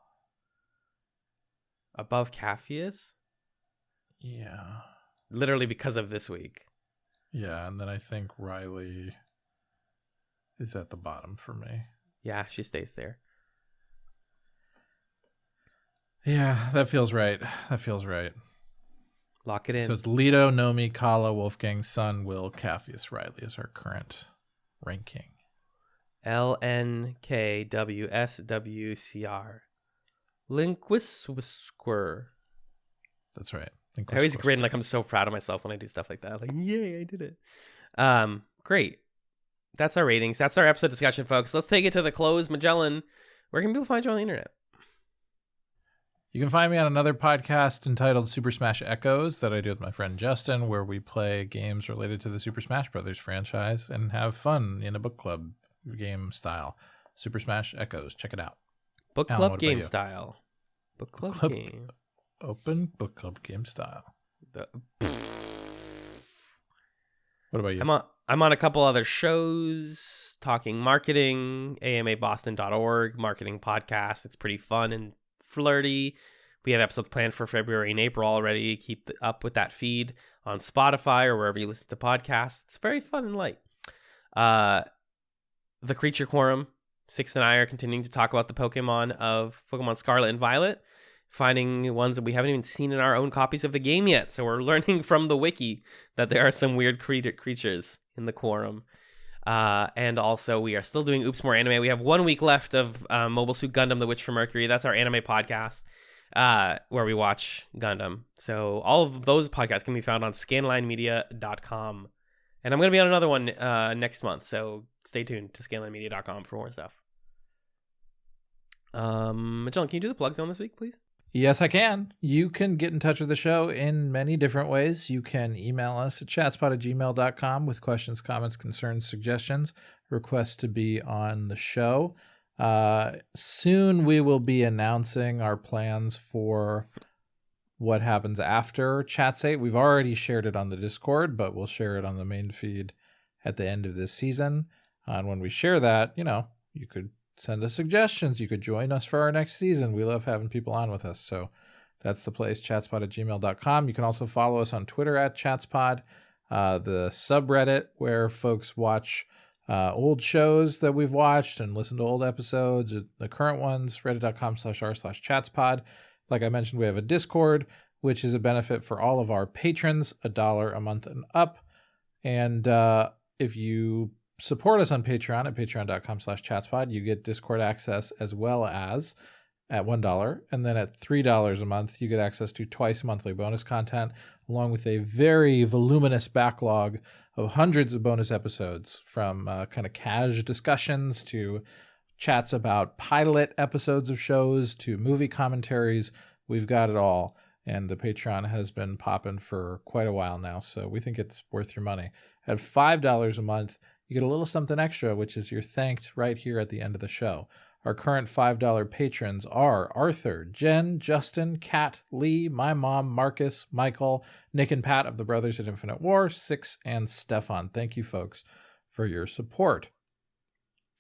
Above Capheus? Yeah. Literally because of this week. Yeah, and then I think Riley is at the bottom for me. Yeah, she stays there. Yeah, that feels right. Lock it in. So it's Leto, Nomi, Kala, Wolfgang, Sun, Will, Capheus, Riley is our current ranking. LNKWSWCR. Linguisquer. That's right. I always grin like I'm so proud of myself when I do stuff like that. Like, yay, I did it. Great. That's our ratings. That's our episode discussion, folks. Let's take it to the close. Magellan, where can people find you on the internet? You can find me on another podcast entitled Super Smash Echoes that I do with my friend Justin, where we play games related to the Super Smash Brothers franchise and have fun in a book club game style. Super Smash Echoes. Check it out. Book club game style. Book club game. Open book club game style. What about you? I'm on a couple other shows talking marketing, amaboston.org, marketing podcast. It's pretty fun and flirty. We have episodes planned for February and April already. Keep up with that feed on Spotify or wherever you listen to podcasts. It's very fun and light. The Creature Quorum. Six and I are continuing to talk about the Pokemon of Pokemon Scarlet and Violet, finding ones that we haven't even seen in our own copies of the game yet. So we're learning from the wiki that there are some weird creatures in the Quorum. And also, we are still doing Oops More Anime. We have 1 week left of Mobile Suit Gundam: The Witch from Mercury. That's our anime podcast where we watch Gundam. So all of those podcasts can be found on scanlinemedia.com. And I'm going to be on another one next month. So stay tuned to scanlinemedia.com for more stuff. Magellan, can you do the plug zone this week, please? Yes, I can. You can get in touch with the show in many different ways. You can email us at chatspot@gmail.com with questions, comments, concerns, suggestions, requests to be on the show. Soon we will be announcing our plans for what happens after Chats8. We've already shared it on the Discord, but we'll share it on the main feed at the end of this season. And when we share that, you could send us suggestions. You could join us for our next season. We love having people on with us. So that's the place, chatspot@gmail.com. You can also follow us on Twitter @chatspod, the subreddit where folks watch old shows that we've watched and listen to old episodes, the current ones, reddit.com/r/chatspod. Like I mentioned, we have a Discord, which is a benefit for all of our patrons, $1 a month and up. And if you support us on Patreon at patreon.com/chatspod, you get Discord access as well as at $1. And then at $3 a month, you get access to twice monthly bonus content, along with a very voluminous backlog of hundreds of bonus episodes, from kind of cash discussions to chats about pilot episodes of shows to movie commentaries. We've got it all. And the Patreon has been popping for quite a while now, so we think it's worth your money. At $5 a month, you get a little something extra, which is you're thanked right here at the end of the show. Our current $5 patrons are Arthur, Jen, Justin, Kat, Lee, my mom, Marcus, Michael, Nick and Pat of the Brothers at Infinite War, Six, and Stefan. Thank you, folks, for your support.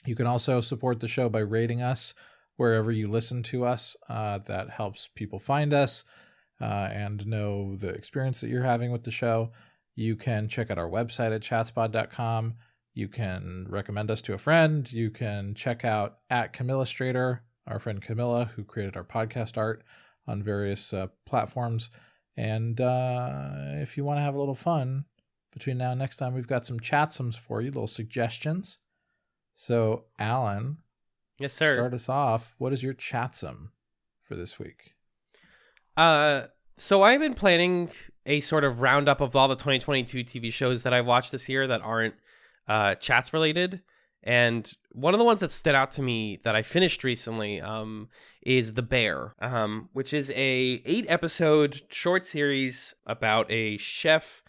You can also support the show by rating us wherever you listen to us. That helps people find us and know the experience that you're having with the show. You can check out our website at chatspod.com. You can recommend us to a friend. You can check out at Camillastrator, our friend Camilla, who created our podcast art, on various platforms. And if you want to have a little fun between now and next time, we've got some chatsums for you, little suggestions. So, Alan, yes, sir. Start us off. What is your chatsum for this week? So I've been planning a sort of roundup of all the 2022 TV shows that I've watched this year that aren't chats related. And one of the ones that stood out to me that I finished recently is The Bear, which is a 8-episode short series about a chef,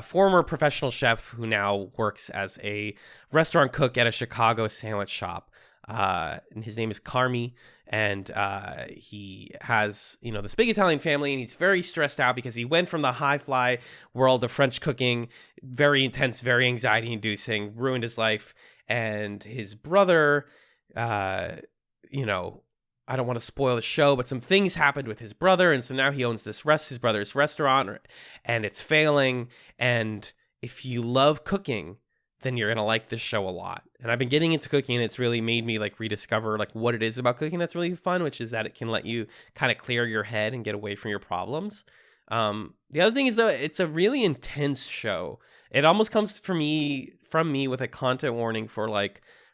former professional chef who now works as a restaurant cook at a Chicago sandwich shop. And his name is Carmy, and he has, this big Italian family, and he's very stressed out because he went from the high-fly world of French cooking, very intense, very anxiety-inducing, ruined his life, and his brother, I don't want to spoil the show, but some things happened with his brother, and so now he owns his brother's restaurant, and it's failing, and if you love cooking, then you're going to like this show a lot. And I've been getting into cooking, and it's really made me rediscover what it is about cooking that's really fun, which is that it can let you kind of clear your head and get away from your problems. The other thing is, though, it's a really intense show. It almost comes from me with a content warning for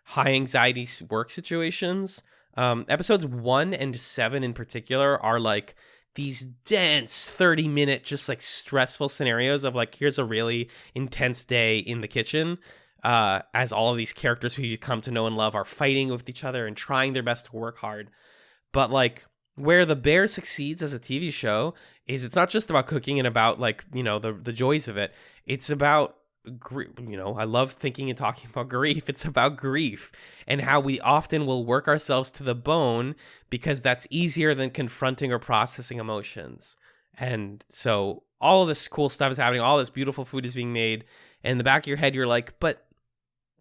high anxiety work situations. Episodes 1 and 7 in particular are these dense 30-minute just stressful scenarios of here's a really intense day in the kitchen, as all of these characters who you come to know and love are fighting with each other and trying their best to work hard. But where The Bear succeeds as a TV show is it's not just about cooking and about the joys of it. It's about I love thinking and talking about grief. It's about grief and how we often will work ourselves to the bone because that's easier than confronting or processing emotions. And so all of this cool stuff is happening. All this beautiful food is being made. And in the back of your head, you're like, but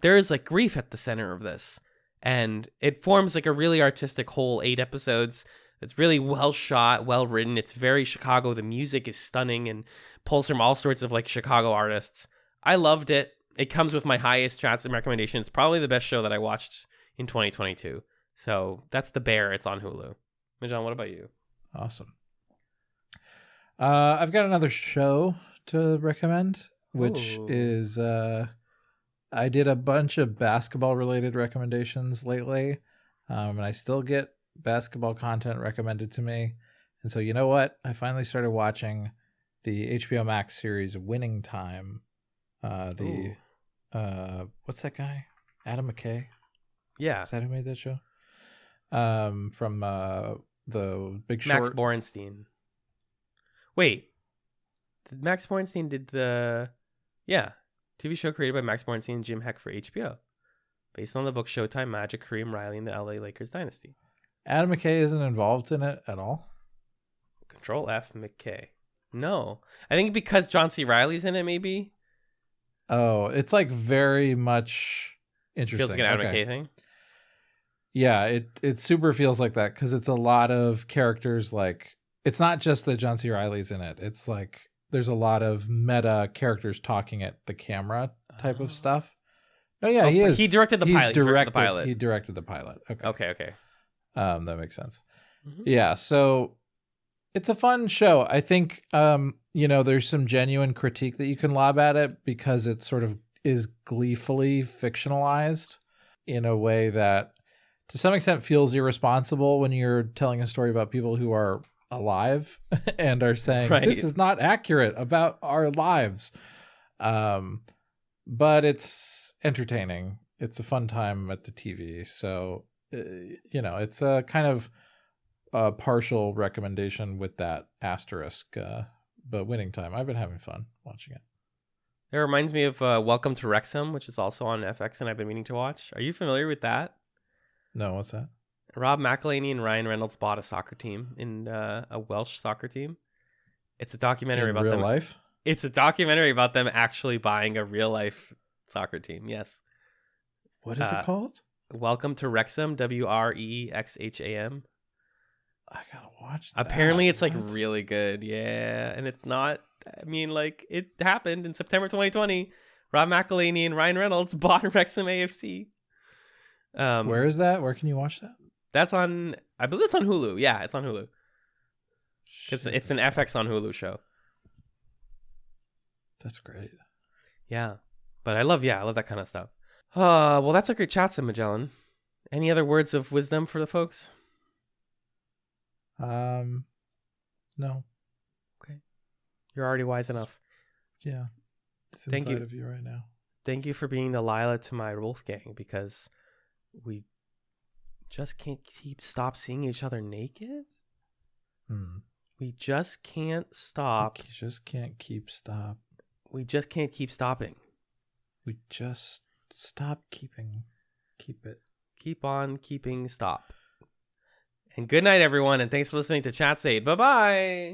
there is grief at the center of this. And it forms a really artistic whole 8 episodes. It's really well shot, well written. It's very Chicago. The music is stunning and pulls from all sorts of Chicago artists. I loved it. It comes with my highest Chatsum recommendation. It's probably the best show that I watched in 2022. So that's The Bear. It's on Hulu. Mijan, what about you? Awesome. I've got another show to recommend, which is I did a bunch of basketball-related recommendations lately, and I still get basketball content recommended to me. And so you know what? I finally started watching the HBO Max series Winning Time. What's that guy? Adam McKay? Yeah. Is that who made that show? From the Big Short. Max Borenstein. Wait. Max Borenstein did the... Yeah. TV show created by Max Borenstein and Jim Heck for HBO. Based on the book Showtime Magic, Kareem Riley and the LA Lakers Dynasty. Adam McKay isn't involved in it at all? Control F McKay. No. I think because John C. Reilly's in it, maybe... Oh, it's very much interesting. Feels like an Adam McKay thing? Yeah, it super feels like that because it's a lot of characters it's not just that John C. Reilly's in it. It's there's a lot of meta characters talking at the camera type of stuff. Oh, yeah, he is. He directed the pilot. He directed the pilot. Okay. That makes sense. Mm-hmm. Yeah, so it's a fun show. I think, there's some genuine critique that you can lob at it because it sort of is gleefully fictionalized in a way that to some extent feels irresponsible when you're telling a story about people who are alive and are saying this is not accurate about our lives. But it's entertaining. It's a fun time at the TV. So, it's a kind of a partial recommendation with that asterisk. But winning time. I've been having fun watching it. It reminds me of Welcome to Wrexham, which is also on FX, and I've been meaning to watch. Are you familiar with that? No, what's that? Rob McElhenney and Ryan Reynolds bought a soccer team, a Welsh soccer team. It's a documentary about real them. Life? It's a documentary about them actually buying a real life soccer team. Yes. What is it called? Welcome to Wrexham. WREXHAM. I gotta watch that. Apparently it's like really good. Yeah. And it's not, it happened in September 2020. Rob McElhenney and Ryan Reynolds bought Wrexham AFC. Where is that? Where can you watch that? That's on, I believe it's on Hulu. Yeah, it's on Hulu. It's an FX on Hulu show. That's great. Yeah. But I love that kind of stuff. Well, that's a great chat, Magellan. Any other words of wisdom for the folks? No. Okay. You're already wise enough. Yeah. It's inside of you right now. Thank you for being the Lila to my Wolfgang, because we just can't stop seeing each other naked. We just can't stop. We just can't keep stop. We just can't keep stopping. We just stop keeping. Keep it. Keep on keeping stop. And good night, everyone, and thanks for listening to ChatzKidz. Bye-bye.